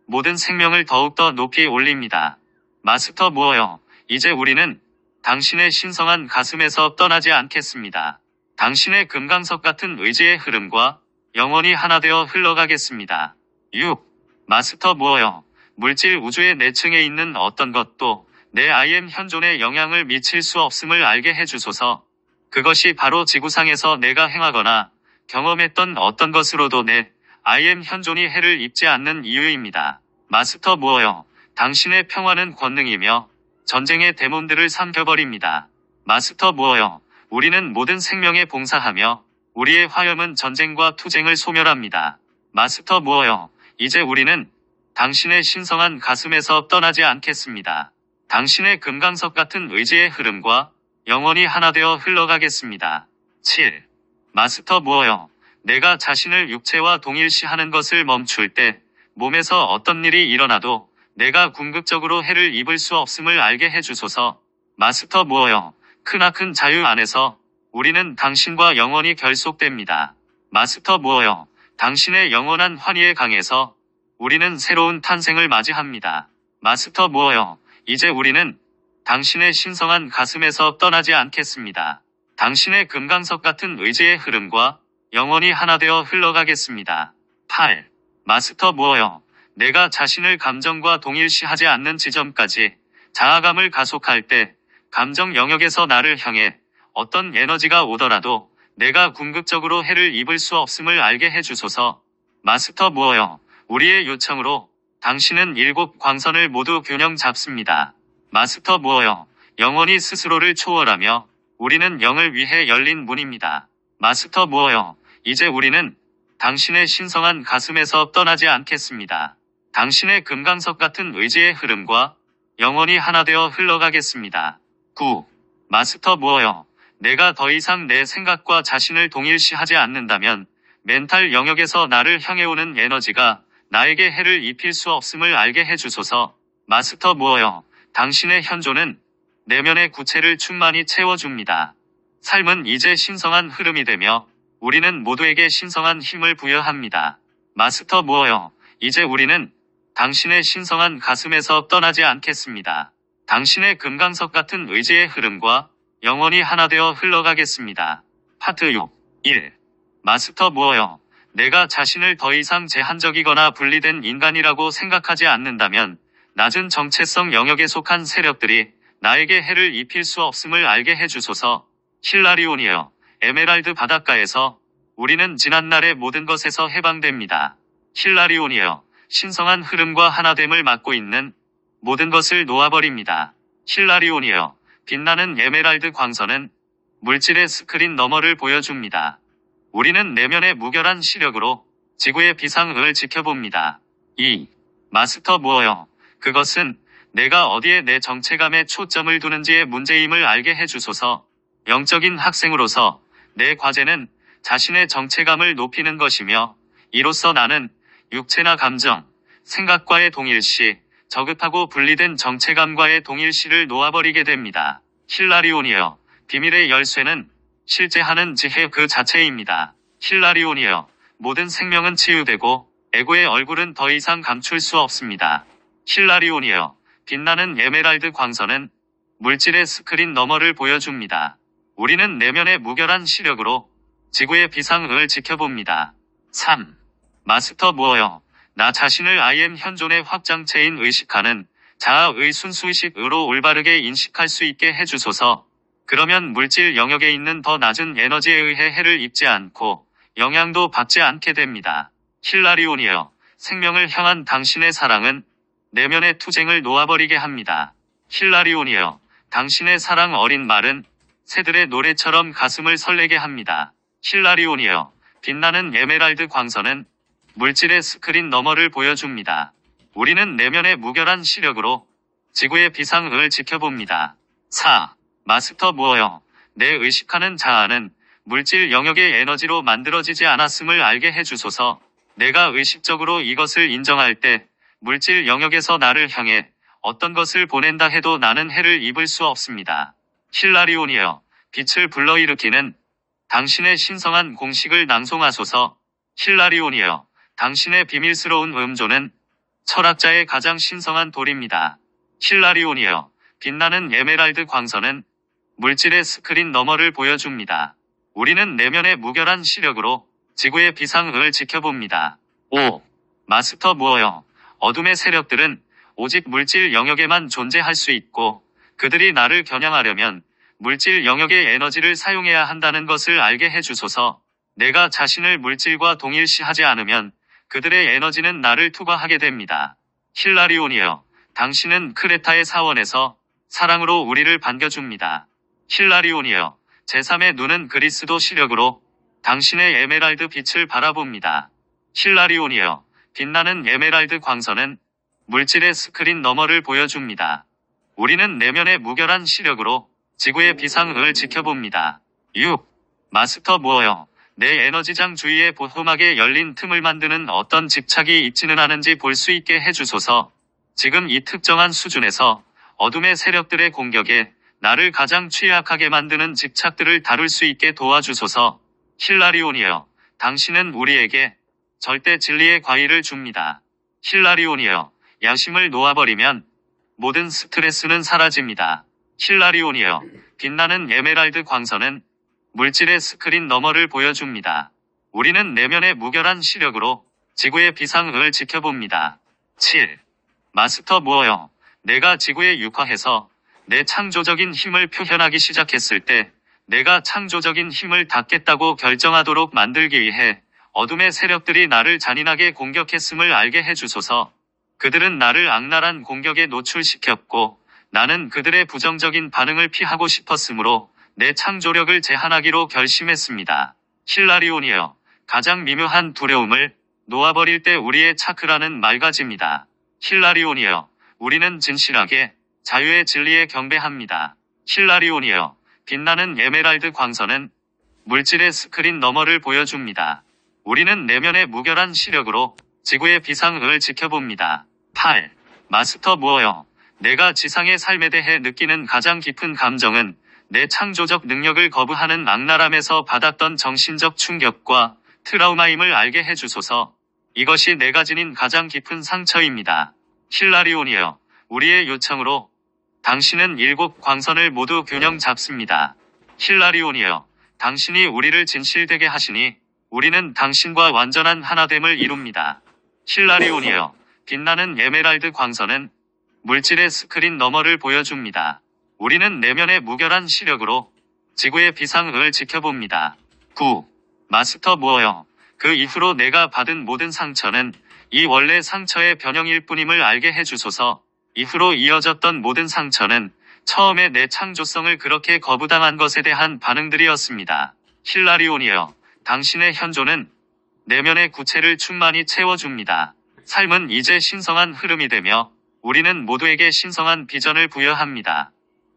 모든 생명을 더욱더 높이 올립니다. 마스터 무어여, 이제 우리는 당신의 신성한 가슴에서 떠나지 않겠습니다. 당신의 금강석 같은 의지의 흐름과 영원히 하나 되어 흘러가겠습니다. 6. 마스터 무어여, 물질 우주의 내층에 있는 어떤 것도 내 IM 현존에 영향을 미칠 수 없음을 알게 해주소서. 그것이 바로 지구상에서 내가 행하거나 경험했던 어떤 것으로도 내 IM 현존이 해를 입지 않는 이유입니다. 마스터 무어여, 당신의 평화는 권능이며 전쟁의 데몬들을 삼켜버립니다. 마스터 무어여, 우리는 모든 생명에 봉사하며 우리의 화염은 전쟁과 투쟁을 소멸합니다. 마스터 무어여, 이제 우리는 당신의 신성한 가슴에서 떠나지 않겠습니다. 당신의 금강석 같은 의지의 흐름과 영원히 하나 되어 흘러가겠습니다. 7. 마스터 무어여, 내가 자신을 육체와 동일시하는 것을 멈출 때 몸에서 어떤 일이 일어나도 내가 궁극적으로 해를 입을 수 없음을 알게 해주소서. 마스터 무어여, 크나큰 자유 안에서 우리는 당신과 영원히 결속됩니다. 마스터 무어여, 당신의 영원한 환희의 강에서 우리는 새로운 탄생을 맞이합니다. 마스터 무어여, 이제 우리는 당신의 신성한 가슴에서 떠나지 않겠습니다. 당신의 금강석 같은 의지의 흐름과 영원히 하나 되어 흘러가겠습니다. 8. 마스터 무어여, 내가 자신을 감정과 동일시하지 않는 지점까지 자아감을 가속할 때 감정 영역에서 나를 향해 어떤 에너지가 오더라도 내가 궁극적으로 해를 입을 수 없음을 알게 해주소서. 마스터 무어여, 우리의 요청으로 당신은 7 광선을 모두 균형 잡습니다. 마스터 무어여, 영원히 스스로를 초월하며 우리는 영을 위해 열린 문입니다. 마스터 무어여, 이제 우리는 당신의 신성한 가슴에서 떠나지 않겠습니다. 당신의 금강석 같은 의지의 흐름과 영원히 하나 되어 흘러가겠습니다. 9. 마스터 무어여, 내가 더 이상 내 생각과 자신을 동일시하지 않는다면 멘탈 영역에서 나를 향해 오는 에너지가 나에게 해를 입힐 수 없음을 알게 해주소서. 마스터 무어여, 당신의 현존은 내면의 구체를 충만히 채워줍니다. 삶은 이제 신성한 흐름이 되며 우리는 모두에게 신성한 힘을 부여합니다. 마스터 무어여, 이제 우리는 당신의 신성한 가슴에서 떠나지 않겠습니다. 당신의 금강석 같은 의지의 흐름과 영원히 하나 되어 흘러가겠습니다. 파트 6. 1. 마스터 무어여, 내가 자신을 더 이상 제한적이거나 분리된 인간이라고 생각하지 않는다면 낮은 정체성 영역에 속한 세력들이 나에게 해를 입힐 수 없음을 알게 해주소서. 힐라리온이여, 에메랄드 바닷가에서 우리는 지난날의 모든 것에서 해방됩니다. 힐라리온이여, 신성한 흐름과 하나됨을 맡고 있는 모든 것을 놓아버립니다. 힐라리온이여, 빛나는 에메랄드 광선은 물질의 스크린 너머를 보여줍니다. 우리는 내면의 무결한 시력으로 지구의 비상을 지켜봅니다. 2. 마스터 무어여, 그것은 내가 어디에 내 정체감에 초점을 두는지의 문제임을 알게 해주소서. 영적인 학생으로서 내 과제는 자신의 정체감을 높이는 것이며 이로써 나는 육체나 감정, 생각과의 동일시, 저급하고 분리된 정체감과의 동일시를 놓아버리게 됩니다. 힐라리온이여, 비밀의 열쇠는 실제 하는 지혜 그 자체입니다. 힐라리온이여, 모든 생명은 치유되고 에고의 얼굴은 더 이상 감출 수 없습니다. 힐라리온이여, 빛나는 에메랄드 광선은 물질의 스크린 너머를 보여줍니다. 우리는 내면의 무결한 시력으로 지구의 비상을 지켜봅니다. 3. 마스터 무어여, 나 자신을 I am 현존의 확장체인 의식하는 자아의 순수의식으로 올바르게 인식할 수 있게 해주소서. 그러면 물질 영역에 있는 더 낮은 에너지에 의해 해를 입지 않고 영향도 받지 않게 됩니다. 힐라리온이여, 생명을 향한 당신의 사랑은 내면의 투쟁을 놓아버리게 합니다. 힐라리온이여, 당신의 사랑 어린 말은 새들의 노래처럼 가슴을 설레게 합니다. 힐라리온이여, 빛나는 에메랄드 광선은 물질의 스크린 너머를 보여줍니다. 우리는 내면의 무결한 시력으로 지구의 비상을 지켜봅니다. 4. 마스터 무어여, 내 의식하는 자아는 물질 영역의 에너지로 만들어지지 않았음을 알게 해주소서. 내가 의식적으로 이것을 인정할 때 물질 영역에서 나를 향해 어떤 것을 보낸다 해도 나는 해를 입을 수 없습니다. 힐라리온이여, 빛을 불러일으키는 당신의 신성한 공식을 낭송하소서. 힐라리온이여, 당신의 비밀스러운 음조는 철학자의 가장 신성한 돌입니다. 힐라리온이여, 빛나는 에메랄드 광선은 물질의 스크린 너머를 보여줍니다. 우리는 내면의 무결한 시력으로 지구의 비상을 지켜봅니다. 5. 마스터 무어여, 어둠의 세력들은 오직 물질 영역에만 존재할 수 있고 그들이 나를 겨냥하려면 물질 영역의 에너지를 사용해야 한다는 것을 알게 해주소서. 내가 자신을 물질과 동일시하지 않으면 그들의 에너지는 나를 투과하게 됩니다. 힐라리온이여, 당신은 크레타의 사원에서 사랑으로 우리를 반겨줍니다. 힐라리온이여, 제3의 눈은 그리스도 시력으로 당신의 에메랄드 빛을 바라봅니다. 힐라리온이여, 빛나는 에메랄드 광선은 물질의 스크린 너머를 보여줍니다. 우리는 내면의 무결한 시력으로 지구의 비상을 지켜봅니다. 6. 마스터 무어여, 내 에너지장 주위에 보호막에 열린 틈을 만드는 어떤 집착이 있지는 않은지 볼 수 있게 해주소서. 지금 이 특정한 수준에서 어둠의 세력들의 공격에 나를 가장 취약하게 만드는 집착들을 다룰 수 있게 도와주소서. 힐라리온이여, 당신은 우리에게 절대 진리의 과일을 줍니다. 힐라리온이여, 양심을 놓아버리면 모든 스트레스는 사라집니다. 힐라리온이여, 빛나는 에메랄드 광선은 물질의 스크린 너머를 보여줍니다. 우리는 내면의 무결한 시력으로 지구의 비상을 지켜봅니다. 7. 마스터 무어여. 내가 지구에 육화해서 내 창조적인 힘을 표현하기 시작했을 때 내가 창조적인 힘을 닫겠다고 결정하도록 만들기 위해 어둠의 세력들이 나를 잔인하게 공격했음을 알게 해주소서. 그들은 나를 악랄한 공격에 노출시켰고 나는 그들의 부정적인 반응을 피하고 싶었으므로 내 창조력을 제한하기로 결심했습니다. 힐라리온이여. 가장 미묘한 두려움을 놓아버릴 때 우리의 차크라는 맑아집니다. 힐라리온이여. 우리는 진실하게 자유의 진리에 경배합니다. 힐라리온이여. 빛나는 에메랄드 광선은 물질의 스크린 너머를 보여줍니다. 우리는 내면의 무결한 시력으로 지구의 비상을 지켜봅니다. 8. 마스터 무어여. 내가 지상의 삶에 대해 느끼는 가장 깊은 감정은 내 창조적 능력을 거부하는 악랄함에서 받았던 정신적 충격과 트라우마임을 알게 해주소서. 이것이 내가 지닌 가장 깊은 상처입니다. 힐라리온이여. 우리의 요청으로 당신은 7 광선을 모두 균형 잡습니다. 힐라리온이여. 당신이 우리를 진실되게 하시니 우리는 당신과 완전한 하나됨을 이룹니다. 힐라리온이여. 빛나는 에메랄드 광선은 물질의 스크린 너머를 보여줍니다. 우리는 내면의 무결한 시력으로 지구의 비상을 지켜봅니다. 9. 마스터 무어여. 그 이후로 내가 받은 모든 상처는 이 원래 상처의 변형일 뿐임을 알게 해주소서. 이후로 이어졌던 모든 상처는 처음에 내 창조성을 그렇게 거부당한 것에 대한 반응들이었습니다. 힐라리온이여. 당신의 현존은 내면의 구체를 충만히 채워줍니다. 삶은 이제 신성한 흐름이 되며 우리는 모두에게 신성한 비전을 부여합니다.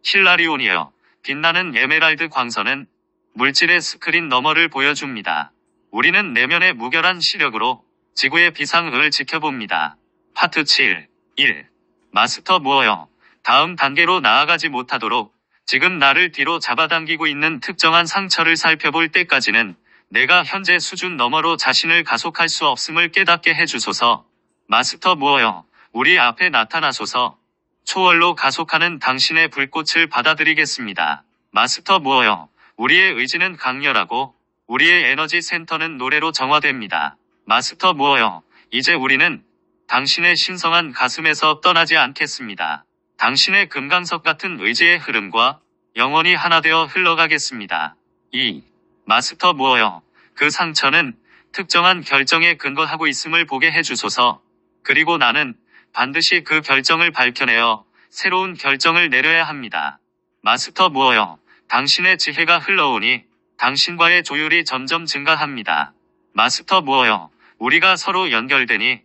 힐라리온이여. 빛나는 에메랄드 광선은 물질의 스크린 너머를 보여줍니다. 우리는 내면의 무결한 시력으로 지구의 비상을 지켜봅니다. 파트 7. 1. 마스터 무어여. 다음 단계로 나아가지 못하도록 지금 나를 뒤로 잡아당기고 있는 특정한 상처를 살펴볼 때까지는 내가 현재 수준 너머로 자신을 가속할 수 없음을 깨닫게 해주소서. 마스터 무어여. 우리 앞에 나타나소서. 초월로 가속하는 당신의 불꽃을 받아들이겠습니다. 마스터 무어여. 우리의 의지는 강렬하고 우리의 에너지 센터는 노래로 정화됩니다. 마스터 무어여. 이제 우리는 당신의 신성한 가슴에서 떠나지 않겠습니다. 당신의 금강석 같은 의지의 흐름과 영원히 하나 되어 흘러가겠습니다. 2. 마스터 무어여. 그 상처는 특정한 결정에 근거하고 있음을 보게 해주소서. 그리고 나는 반드시 그 결정을 밝혀내어 새로운 결정을 내려야 합니다. 마스터 무어여. 당신의 지혜가 흘러오니 당신과의 조율이 점점 증가합니다. 마스터 무어여. 우리가 서로 연결되니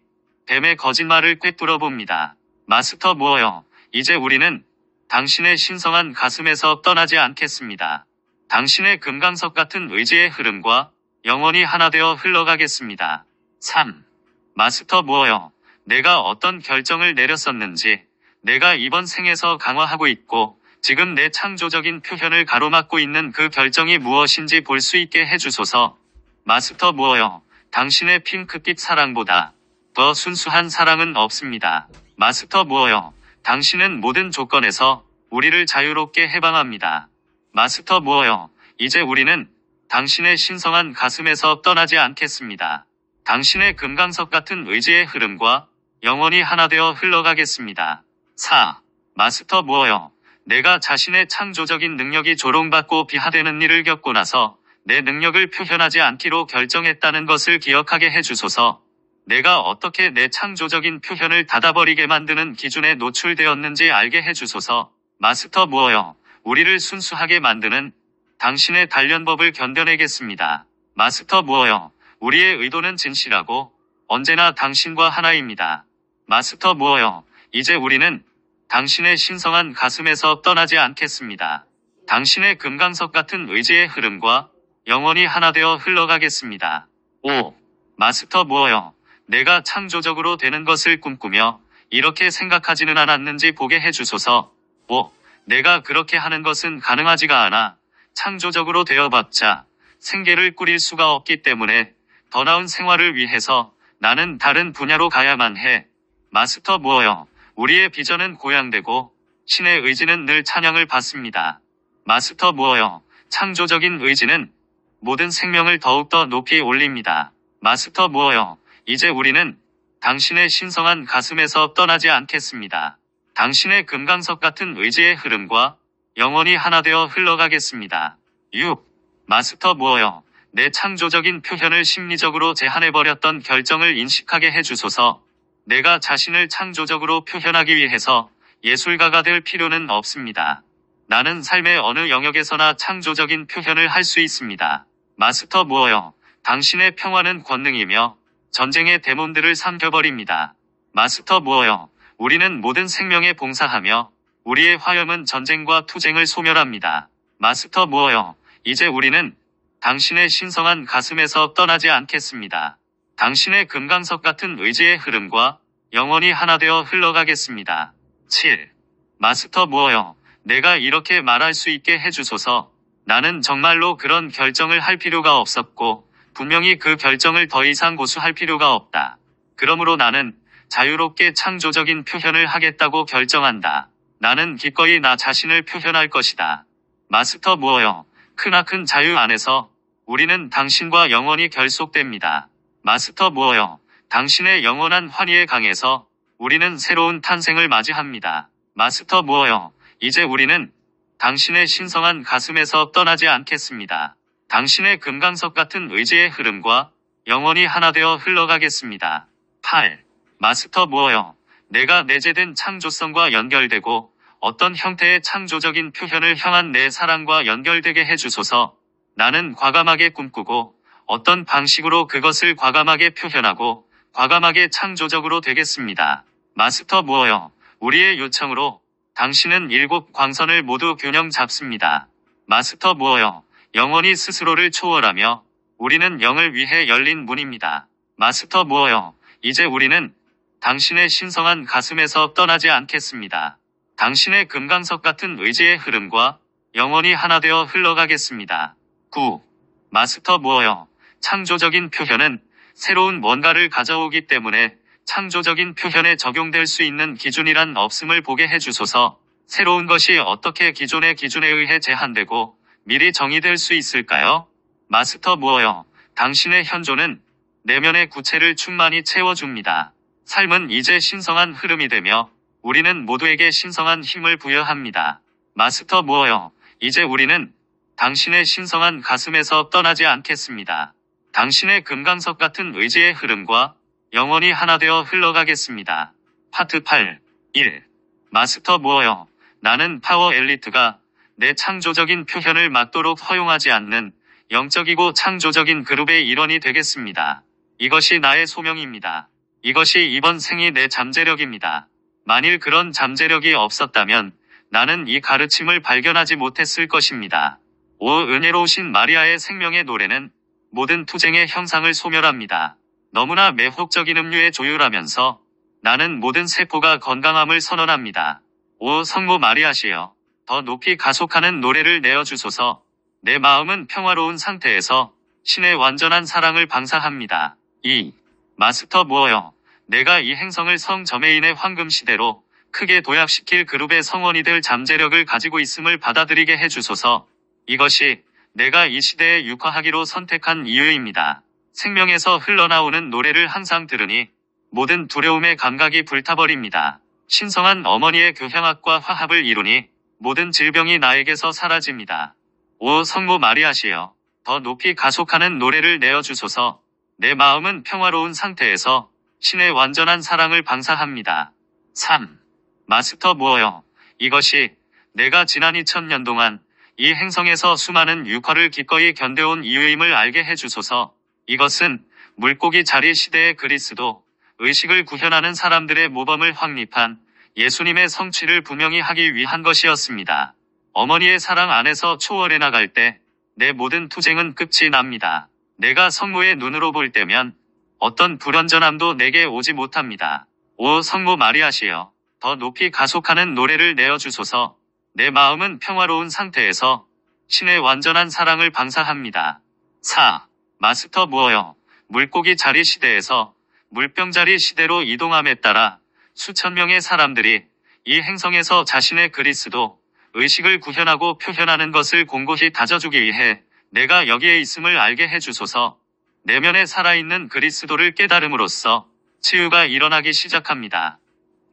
뱀의 거짓말을 꿰뚫어 봅니다. 마스터 무어여. 이제 우리는 당신의 신성한 가슴에서 떠나지 않겠습니다. 당신의 금강석 같은 의지의 흐름과 영원히 하나 되어 흘러가겠습니다. 3. 마스터 무어여. 내가 어떤 결정을 내렸었는지, 내가 이번 생에서 강화하고 있고 지금 내 창조적인 표현을 가로막고 있는 그 결정이 무엇인지 볼 수 있게 해주소서. 마스터 무어여. 당신의 핑크빛 사랑보다 더 순수한 사랑은 없습니다. 마스터 무어여. 당신은 모든 조건에서 우리를 자유롭게 해방합니다. 마스터 무어여. 이제 우리는 당신의 신성한 가슴에서 떠나지 않겠습니다. 당신의 금강석 같은 의지의 흐름과 영원히 하나 되어 흘러가겠습니다. 4. 마스터 무어여. 내가 자신의 창조적인 능력이 조롱받고 비하되는 일을 겪고 나서 내 능력을 표현하지 않기로 결정했다는 것을 기억하게 해주소서. 내가 어떻게 내 창조적인 표현을 닫아버리게 만드는 기준에 노출되었는지 알게 해주소서. 마스터 무어여. 우리를 순수하게 만드는 당신의 단련법을 견뎌내겠습니다. 마스터 무어여. 우리의 의도는 진실하고 언제나 당신과 하나입니다. 마스터 무어여. 이제 우리는 당신의 신성한 가슴에서 떠나지 않겠습니다. 당신의 금강석 같은 의지의 흐름과 영원히 하나 되어 흘러가겠습니다. 5. 마스터 무어여. 내가 창조적으로 되는 것을 꿈꾸며 이렇게 생각하지는 않았는지 보게 해주소서. 5. 내가 그렇게 하는 것은 가능하지가 않아. 창조적으로 되어봤자 생계를 꾸릴 수가 없기 때문에 더 나은 생활을 위해서 나는 다른 분야로 가야만 해. 마스터 무어여. 우리의 비전은 고양되고 신의 의지는 늘 찬양을 받습니다. 마스터 무어여. 창조적인 의지는 모든 생명을 더욱더 높이 올립니다. 마스터 무어여. 이제 우리는 당신의 신성한 가슴에서 떠나지 않겠습니다. 당신의 금강석 같은 의지의 흐름과 영원히 하나 되어 흘러가겠습니다. 6. 마스터 무어여, 내 창조적인 표현을 심리적으로 제한해버렸던 결정을 인식하게 해주소서. 내가 자신을 창조적으로 표현하기 위해서 예술가가 될 필요는 없습니다. 나는 삶의 어느 영역에서나 창조적인 표현을 할 수 있습니다. 마스터 무어여, 당신의 평화는 권능이며 전쟁의 데몬들을 삼켜버립니다. 마스터 무어여, 우리는 모든 생명에 봉사하며 우리의 화염은 전쟁과 투쟁을 소멸합니다. 마스터 무어여, 이제 우리는 당신의 신성한 가슴에서 떠나지 않겠습니다. 당신의 금강석 같은 의지의 흐름과 영원히 하나 되어 흘러가겠습니다. 7. 마스터 무어여, 내가 이렇게 말할 수 있게 해주소서. 나는 정말로 그런 결정을 할 필요가 없었고 분명히 그 결정을 더 이상 고수할 필요가 없다. 그러므로 나는 자유롭게 창조적인 표현을 하겠다고 결정한다. 나는 기꺼이 나 자신을 표현할 것이다. 마스터 무어여, 크나큰 자유 안에서 우리는 당신과 영원히 결속됩니다. 마스터 무어여, 당신의 영원한 환희의 강에서 우리는 새로운 탄생을 맞이합니다. 마스터 무어여, 이제 우리는 당신의 신성한 가슴에서 떠나지 않겠습니다. 당신의 금강석 같은 의지의 흐름과 영원히 하나 되어 흘러가겠습니다. 8. 마스터 무어여, 내가 내재된 창조성과 연결되고 어떤 형태의 창조적인 표현을 향한 내 사랑과 연결되게 해주소서. 나는 과감하게 꿈꾸고 어떤 방식으로 그것을 과감하게 표현하고 과감하게 창조적으로 되겠습니다. 마스터 무어여, 우리의 요청으로 당신은 7 광선을 모두 균형 잡습니다. 마스터 무어여, 영원히 스스로를 초월하며 우리는 영을 위해 열린 문입니다. 마스터 무어여, 이제 우리는 당신의 신성한 가슴에서 떠나지 않겠습니다. 당신의 금강석 같은 의지의 흐름과 영원히 하나 되어 흘러가겠습니다. 9. 마스터 무어여, 창조적인 표현은 새로운 뭔가를 가져오기 때문에 창조적인 표현에 적용될 수 있는 기준이란 없음을 보게 해주소서. 새로운 것이 어떻게 기존의 기준에 의해 제한되고 미리 정의될 수 있을까요? 마스터 무어여, 당신의 현존은 내면의 구체를 충만히 채워줍니다. 삶은 이제 신성한 흐름이 되며 우리는 모두에게 신성한 힘을 부여합니다. 마스터 무어여, 이제 우리는 당신의 신성한 가슴에서 떠나지 않겠습니다. 당신의 금강석 같은 의지의 흐름과 영원히 하나 되어 흘러가겠습니다. 파트 8. 1. 마스터 무어여, 나는 파워 엘리트가 내 창조적인 표현을 막도록 허용하지 않는 영적이고 창조적인 그룹의 일원이 되겠습니다. 이것이 나의 소명입니다. 이것이 이번 생이 내 잠재력입니다. 만일 그런 잠재력이 없었다면 나는 이 가르침을 발견하지 못했을 것입니다. 오 은혜로우신 마리아의 생명의 노래는 모든 투쟁의 형상을 소멸합니다. 너무나 매혹적인 음료에 조율하면서 나는 모든 세포가 건강함을 선언합니다. 오 성모 마리아시여, 더 높이 가속하는 노래를 내어주소서. 내 마음은 평화로운 상태에서 신의 완전한 사랑을 방사합니다. 2. 마스터 무어여, 내가 이 행성을 성저메인의 황금시대로 크게 도약시킬 그룹의 성원이 될 잠재력을 가지고 있음을 받아들이게 해주소서. 이것이 내가 이 시대에 육화하기로 선택한 이유입니다. 생명에서 흘러나오는 노래를 항상 들으니 모든 두려움의 감각이 불타버립니다. 신성한 어머니의 교향악과 화합을 이루니 모든 질병이 나에게서 사라집니다. 오 성모 마리아시여, 더 높이 가속하는 노래를 내어주소서. 내 마음은 평화로운 상태에서 신의 완전한 사랑을 방사합니다. 3. 마스터 무어여, 이것이 내가 지난 2000년 동안 이 행성에서 수많은 육화를 기꺼이 견뎌온 이유임을 알게 해주소서. 이것은 물고기 자리 시대의 그리스도, 의식을 구현하는 사람들의 모범을 확립한 예수님의 성취를 분명히 하기 위한 것이었습니다. 어머니의 사랑 안에서 초월해 나갈 때 내 모든 투쟁은 끝이 납니다. 내가 성모의 눈으로 볼 때면 어떤 불완전함도 내게 오지 못합니다. 오 성모 마리아시여, 더 높이 가속하는 노래를 내어주소서. 내 마음은 평화로운 상태에서 신의 완전한 사랑을 방사합니다. 4. 마스터 무어여, 물고기 자리 시대에서 물병자리 시대로 이동함에 따라 수천 명의 사람들이 이 행성에서 자신의 그리스도, 의식을 구현하고 표현하는 것을 공고히 다져주기 위해 내가 여기에 있음을 알게 해주소서. 내면에 살아있는 그리스도를 깨달음으로써 치유가 일어나기 시작합니다.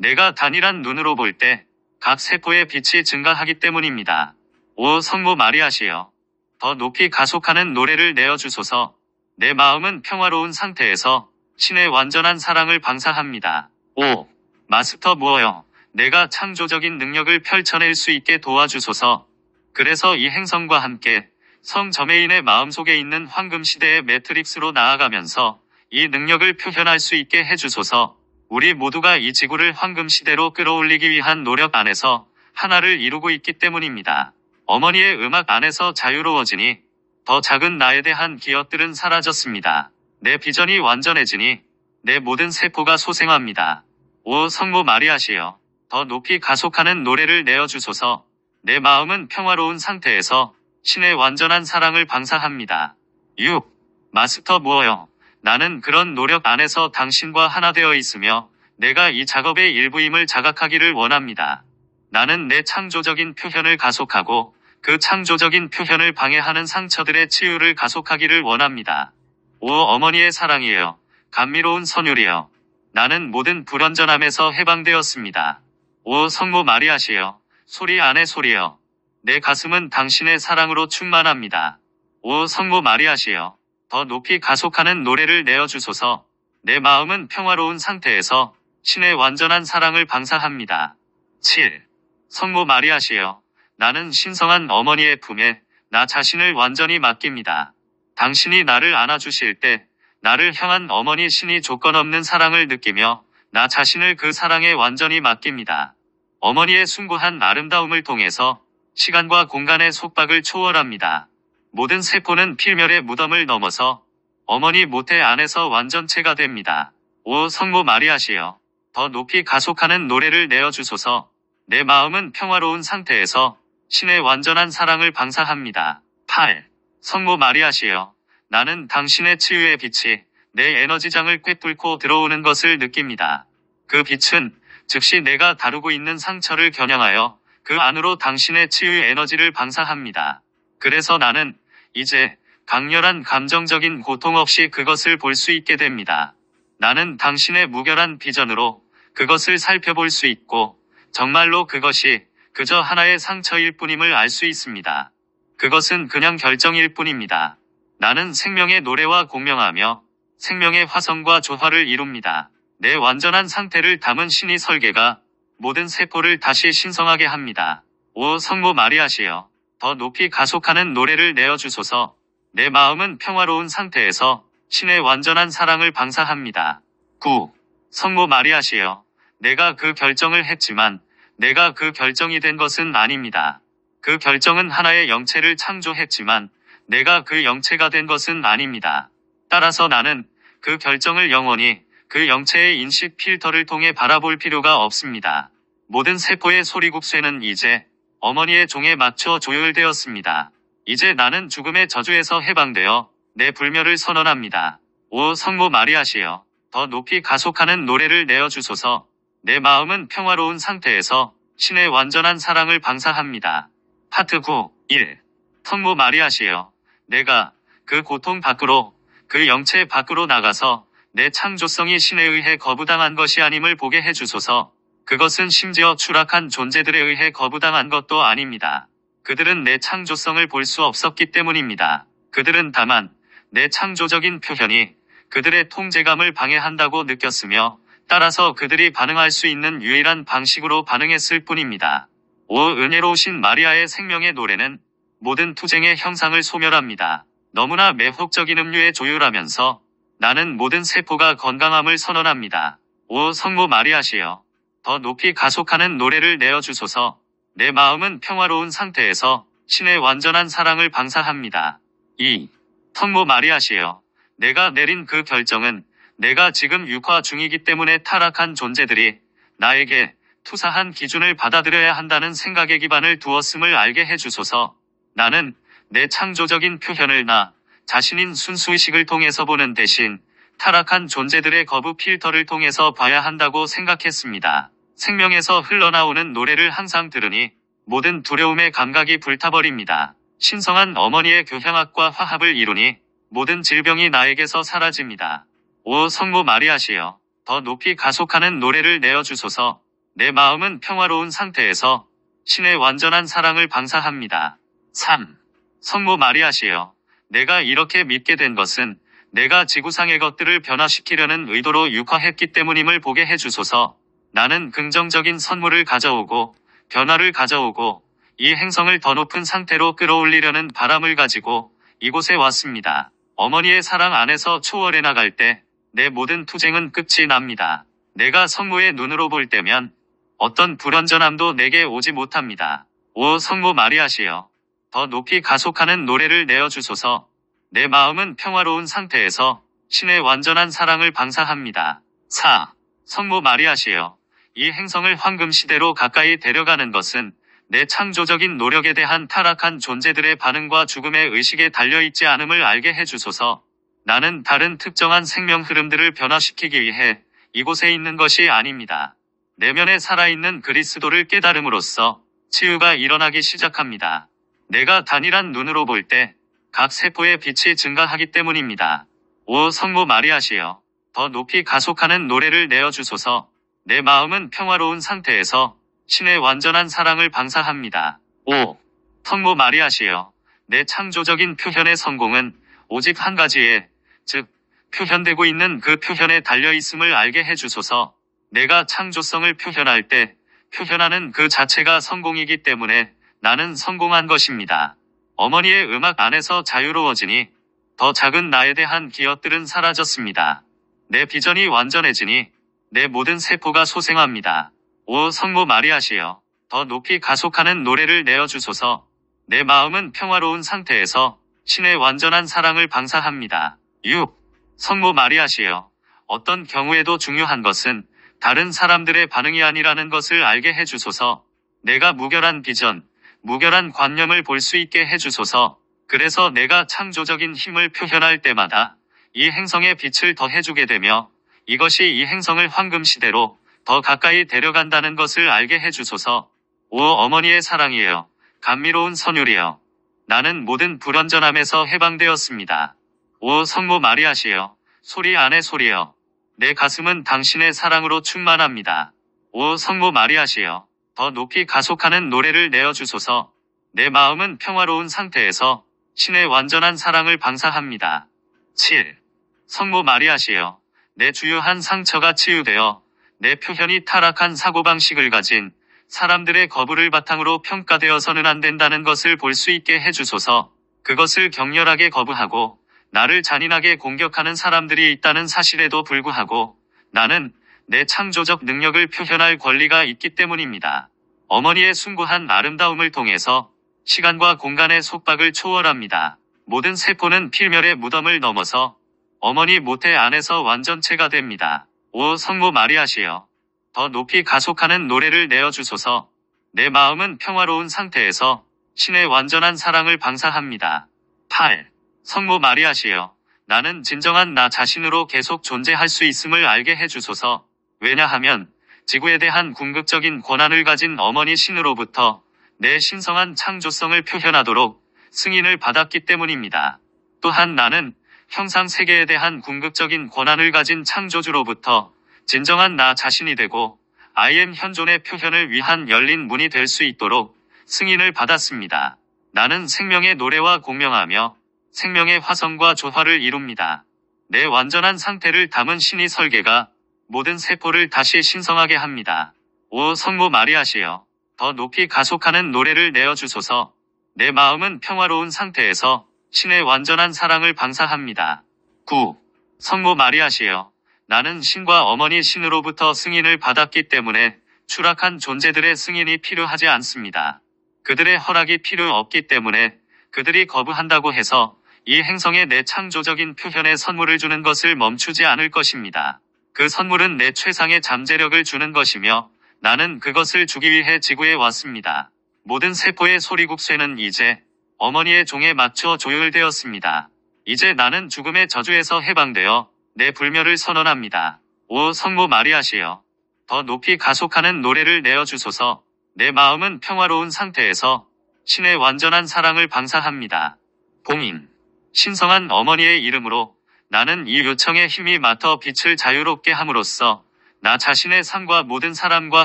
내가 단일한 눈으로 볼 때 각 세포의 빛이 증가하기 때문입니다. 오 성모 마리아시여, 더 높이 가속하는 노래를 내어주소서. 내 마음은 평화로운 상태에서 신의 완전한 사랑을 방사합니다. 오 마스터 무어여, 내가 창조적인 능력을 펼쳐낼 수 있게 도와주소서. 그래서 이 행성과 함께 성 저메인의 마음속에 있는 황금시대의 매트릭스로 나아가면서 이 능력을 표현할 수 있게 해주소서. 우리 모두가 이 지구를 황금시대로 끌어올리기 위한 노력 안에서 하나를 이루고 있기 때문입니다. 어머니의 음악 안에서 자유로워지니 더 작은 나에 대한 기억들은 사라졌습니다. 내 비전이 완전해지니 내 모든 세포가 소생합니다. 오 성모 마리아시여, 더 높이 가속하는 노래를 내어주소서. 내 마음은 평화로운 상태에서 신의 완전한 사랑을 방사합니다. 6. 마스터 무어여, 나는 그런 노력 안에서 당신과 하나 되어 있으며 내가 이 작업의 일부임을 자각하기를 원합니다. 나는 내 창조적인 표현을 가속하고 그 창조적인 표현을 방해하는 상처들의 치유를 가속하기를 원합니다. 오 어머니의 사랑이여, 감미로운 선율이여, 나는 모든 불완전함에서 해방되었습니다. 오 성모 마리아시여, 소리 안에 소리여, 내 가슴은 당신의 사랑으로 충만합니다. 오 성모 마리아시여, 더 높이 가속하는 노래를 내어주소서. 내 마음은 평화로운 상태에서 신의 완전한 사랑을 방사합니다. 7. 성모 마리아시여, 나는 신성한 어머니의 품에 나 자신을 완전히 맡깁니다. 당신이 나를 안아주실 때 나를 향한 어머니 신이 조건 없는 사랑을 느끼며 나 자신을 그 사랑에 완전히 맡깁니다. 어머니의 숭고한 아름다움을 통해서 시간과 공간의 속박을 초월합니다. 모든 세포는 필멸의 무덤을 넘어서 어머니 모태 안에서 완전체가 됩니다. 오 성모 마리아시여, 더 높이 가속하는 노래를 내어주소서. 내 마음은 평화로운 상태에서 신의 완전한 사랑을 방사합니다. 8. 성모 마리아시여, 나는 당신의 치유의 빛이 내 에너지장을 꿰뚫고 들어오는 것을 느낍니다. 그 빛은 즉시 내가 다루고 있는 상처를 겨냥하여 그 안으로 당신의 치유 에너지를 방사합니다. 그래서 나는 이제 강렬한 감정적인 고통 없이 그것을 볼 수 있게 됩니다. 나는 당신의 무결한 비전으로 그것을 살펴볼 수 있고 정말로 그것이 그저 하나의 상처일 뿐임을 알 수 있습니다. 그것은 그냥 결정일 뿐입니다. 나는 생명의 노래와 공명하며 생명의 화성과 조화를 이룹니다. 내 완전한 상태를 담은 신의 설계가 모든 세포를 다시 신성하게 합니다. 오 성모 마리아시여, 더 높이 가속하는 노래를 내어주소서. 내 마음은 평화로운 상태에서 신의 완전한 사랑을 방사합니다. 9. 성모 마리아시여, 내가 그 결정을 했지만 내가 그 결정이 된 것은 아닙니다. 그 결정은 하나의 영체를 창조했지만 내가 그 영체가 된 것은 아닙니다. 따라서 나는 그 결정을 영원히 그 영체의 인식 필터를 통해 바라볼 필요가 없습니다. 모든 세포의 소리국쇠는 이제 어머니의 종에 맞춰 조율되었습니다. 이제 나는 죽음의 저주에서 해방되어 내 불멸을 선언합니다. 오 성모 마리아시여, 더 높이 가속하는 노래를 내어주소서. 내 마음은 평화로운 상태에서 신의 완전한 사랑을 방사합니다. 파트 9. 1. 성모 마리아시여, 내가 그 고통 밖으로, 그 영체 밖으로 나가서 내 창조성이 신에 의해 거부당한 것이 아님을 보게 해주소서. 그것은 심지어 추락한 존재들에 의해 거부당한 것도 아닙니다. 그들은 내 창조성을 볼 수 없었기 때문입니다. 그들은 다만 내 창조적인 표현이 그들의 통제감을 방해한다고 느꼈으며 따라서 그들이 반응할 수 있는 유일한 방식으로 반응했을 뿐입니다. 오 은혜로우신 마리아의 생명의 노래는 모든 투쟁의 형상을 소멸합니다. 너무나 매혹적인 음료에 조율하면서 나는 모든 세포가 건강함을 선언합니다. 오 성모 마리아시여, 더 높이 가속하는 노래를 내어주소서. 내 마음은 평화로운 상태에서 신의 완전한 사랑을 방사합니다. 2. 성모 마리아시여, 내가 내린 그 결정은 내가 지금 육화 중이기 때문에 타락한 존재들이 나에게 투사한 기준을 받아들여야 한다는 생각에 기반을 두었음을 알게 해주소서. 나는 내 창조적인 표현을 나 자신인 순수의식을 통해서 보는 대신 타락한 존재들의 거부 필터를 통해서 봐야 한다고 생각했습니다. 생명에서 흘러나오는 노래를 항상 들으니 모든 두려움의 감각이 불타버립니다. 신성한 어머니의 교향악과 화합을 이루니 모든 질병이 나에게서 사라집니다. 오 성모 마리아시여, 더 높이 가속하는 노래를 내어주소서. 내 마음은 평화로운 상태에서 신의 완전한 사랑을 방사합니다. 3. 성모 마리아시여, 내가 이렇게 믿게 된 것은 내가 지구상의 것들을 변화시키려는 의도로 육화했기 때문임을 보게 해주소서. 나는 긍정적인 선물을 가져오고 변화를 가져오고 이 행성을 더 높은 상태로 끌어올리려는 바람을 가지고 이곳에 왔습니다. 어머니의 사랑 안에서 초월해 나갈 때 내 모든 투쟁은 끝이 납니다. 내가 성모의 눈으로 볼 때면 어떤 불완전함도 내게 오지 못합니다. 오 성모 마리아시여, 더 높이 가속하는 노래를 내어주소서. 내 마음은 평화로운 상태에서 신의 완전한 사랑을 방사합니다. 4. 성모 마리아시여, 이 행성을 황금시대로 가까이 데려가는 것은 내 창조적인 노력에 대한 타락한 존재들의 반응과 죽음의 의식에 달려있지 않음을 알게 해주소서. 나는 다른 특정한 생명 흐름들을 변화시키기 위해 이곳에 있는 것이 아닙니다. 내면에 살아있는 그리스도를 깨달음으로써 치유가 일어나기 시작합니다. 내가 단일한 눈으로 볼 때 각 세포의 빛이 증가하기 때문입니다. 오 성모 마리아시여, 더 높이 가속하는 노래를 내어주소서. 내 마음은 평화로운 상태에서 신의 완전한 사랑을 방사합니다. 5. 성모 마리아시여, 내 창조적인 표현의 성공은 오직 한 가지에, 즉 표현되고 있는 그 표현에 달려있음을 알게 해주소서. 내가 창조성을 표현할 때 표현하는 그 자체가 성공이기 때문에 나는 성공한 것입니다. 어머니의 음악 안에서 자유로워지니 더 작은 나에 대한 기억들은 사라졌습니다. 내 비전이 완전해지니 내 모든 세포가 소생합니다. 오 성모 마리아시여, 더 높이 가속하는 노래를 내어주소서. 내 마음은 평화로운 상태에서 신의 완전한 사랑을 방사합니다. 6. 성모 마리아시여, 어떤 경우에도 중요한 것은 다른 사람들의 반응이 아니라는 것을 알게 해주소서. 내가 무결한 비전, 무결한 관념을 볼 수 있게 해주소서. 그래서 내가 창조적인 힘을 표현할 때마다 이 행성의 빛을 더해주게 되며 이것이 이 행성을 황금시대로 더 가까이 데려간다는 것을 알게 해주소서. 오 어머니의 사랑이에요. 감미로운 선율이여. 나는 모든 불완전함에서 해방되었습니다. 오 성모 마리아시여, 소리 안에 소리여. 내 가슴은 당신의 사랑으로 충만합니다. 오 성모 마리아시여, 더 높이 가속하는 노래를 내어주소서. 내 마음은 평화로운 상태에서 신의 완전한 사랑을 방사합니다. 7. 성모 마리아시여, 내 주요한 상처가 치유되어 내 표현이 타락한 사고방식을 가진 사람들의 거부를 바탕으로 평가되어서는 안 된다는 것을 볼 수 있게 해주소서. 그것을 격렬하게 거부하고 나를 잔인하게 공격하는 사람들이 있다는 사실에도 불구하고 나는 내 창조적 능력을 표현할 권리가 있기 때문입니다. 어머니의 숭고한 아름다움을 통해서 시간과 공간의 속박을 초월합니다. 모든 세포는 필멸의 무덤을 넘어서 어머니 모태 안에서 완전체가 됩니다. 오 성모 마리아시여, 더 높이 가속하는 노래를 내어주소서. 내 마음은 평화로운 상태에서 신의 완전한 사랑을 방사합니다. 8. 성모 마리아시여, 나는 진정한 나 자신으로 계속 존재할 수 있음을 알게 해주소서. 왜냐하면 지구에 대한 궁극적인 권한을 가진 어머니 신으로부터 내 신성한 창조성을 표현하도록 승인을 받았기 때문입니다. 또한 나는 형상 세계에 대한 궁극적인 권한을 가진 창조주로부터 진정한 나 자신이 되고 I am 현존의 표현을 위한 열린 문이 될 수 있도록 승인을 받았습니다. 나는 생명의 노래와 공명하며 생명의 화성과 조화를 이룹니다. 내 완전한 상태를 담은 신의 설계가 모든 세포를 다시 신성하게 합니다. 오 성모 마리아시여, 더 높이 가속하는 노래를 내어주소서. 내 마음은 평화로운 상태에서 신의 완전한 사랑을 방사합니다. 9. 성모 마리아시여, 나는 신과 어머니 신으로부터 승인을 받았기 때문에 추락한 존재들의 승인이 필요하지 않습니다. 그들의 허락이 필요 없기 때문에 그들이 거부한다고 해서 이 행성에 내 창조적인 표현의 선물을 주는 것을 멈추지 않을 것입니다. 그 선물은 내 최상의 잠재력을 주는 것이며 나는 그것을 주기 위해 지구에 왔습니다. 모든 세포의 소리국쇠는 이제 어머니의 종에 맞춰 조율되었습니다. 이제 나는 죽음의 저주에서 해방되어 내 불멸을 선언합니다. 오 성모 마리아시여, 더 높이 가속하는 노래를 내어주소서. 내 마음은 평화로운 상태에서 신의 완전한 사랑을 방사합니다. 봉인. 신성한 어머니의 이름으로 나는 이 요청에 힘이 맡아 빛을 자유롭게 함으로써 나 자신의 삶과 모든 사람과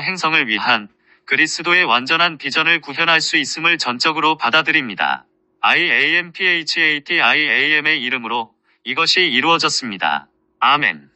행성을 위한 그리스도의 완전한 비전을 구현할 수 있음을 전적으로 받아들입니다. IAMPHATIAM의 이름으로 이것이 이루어졌습니다. 아멘.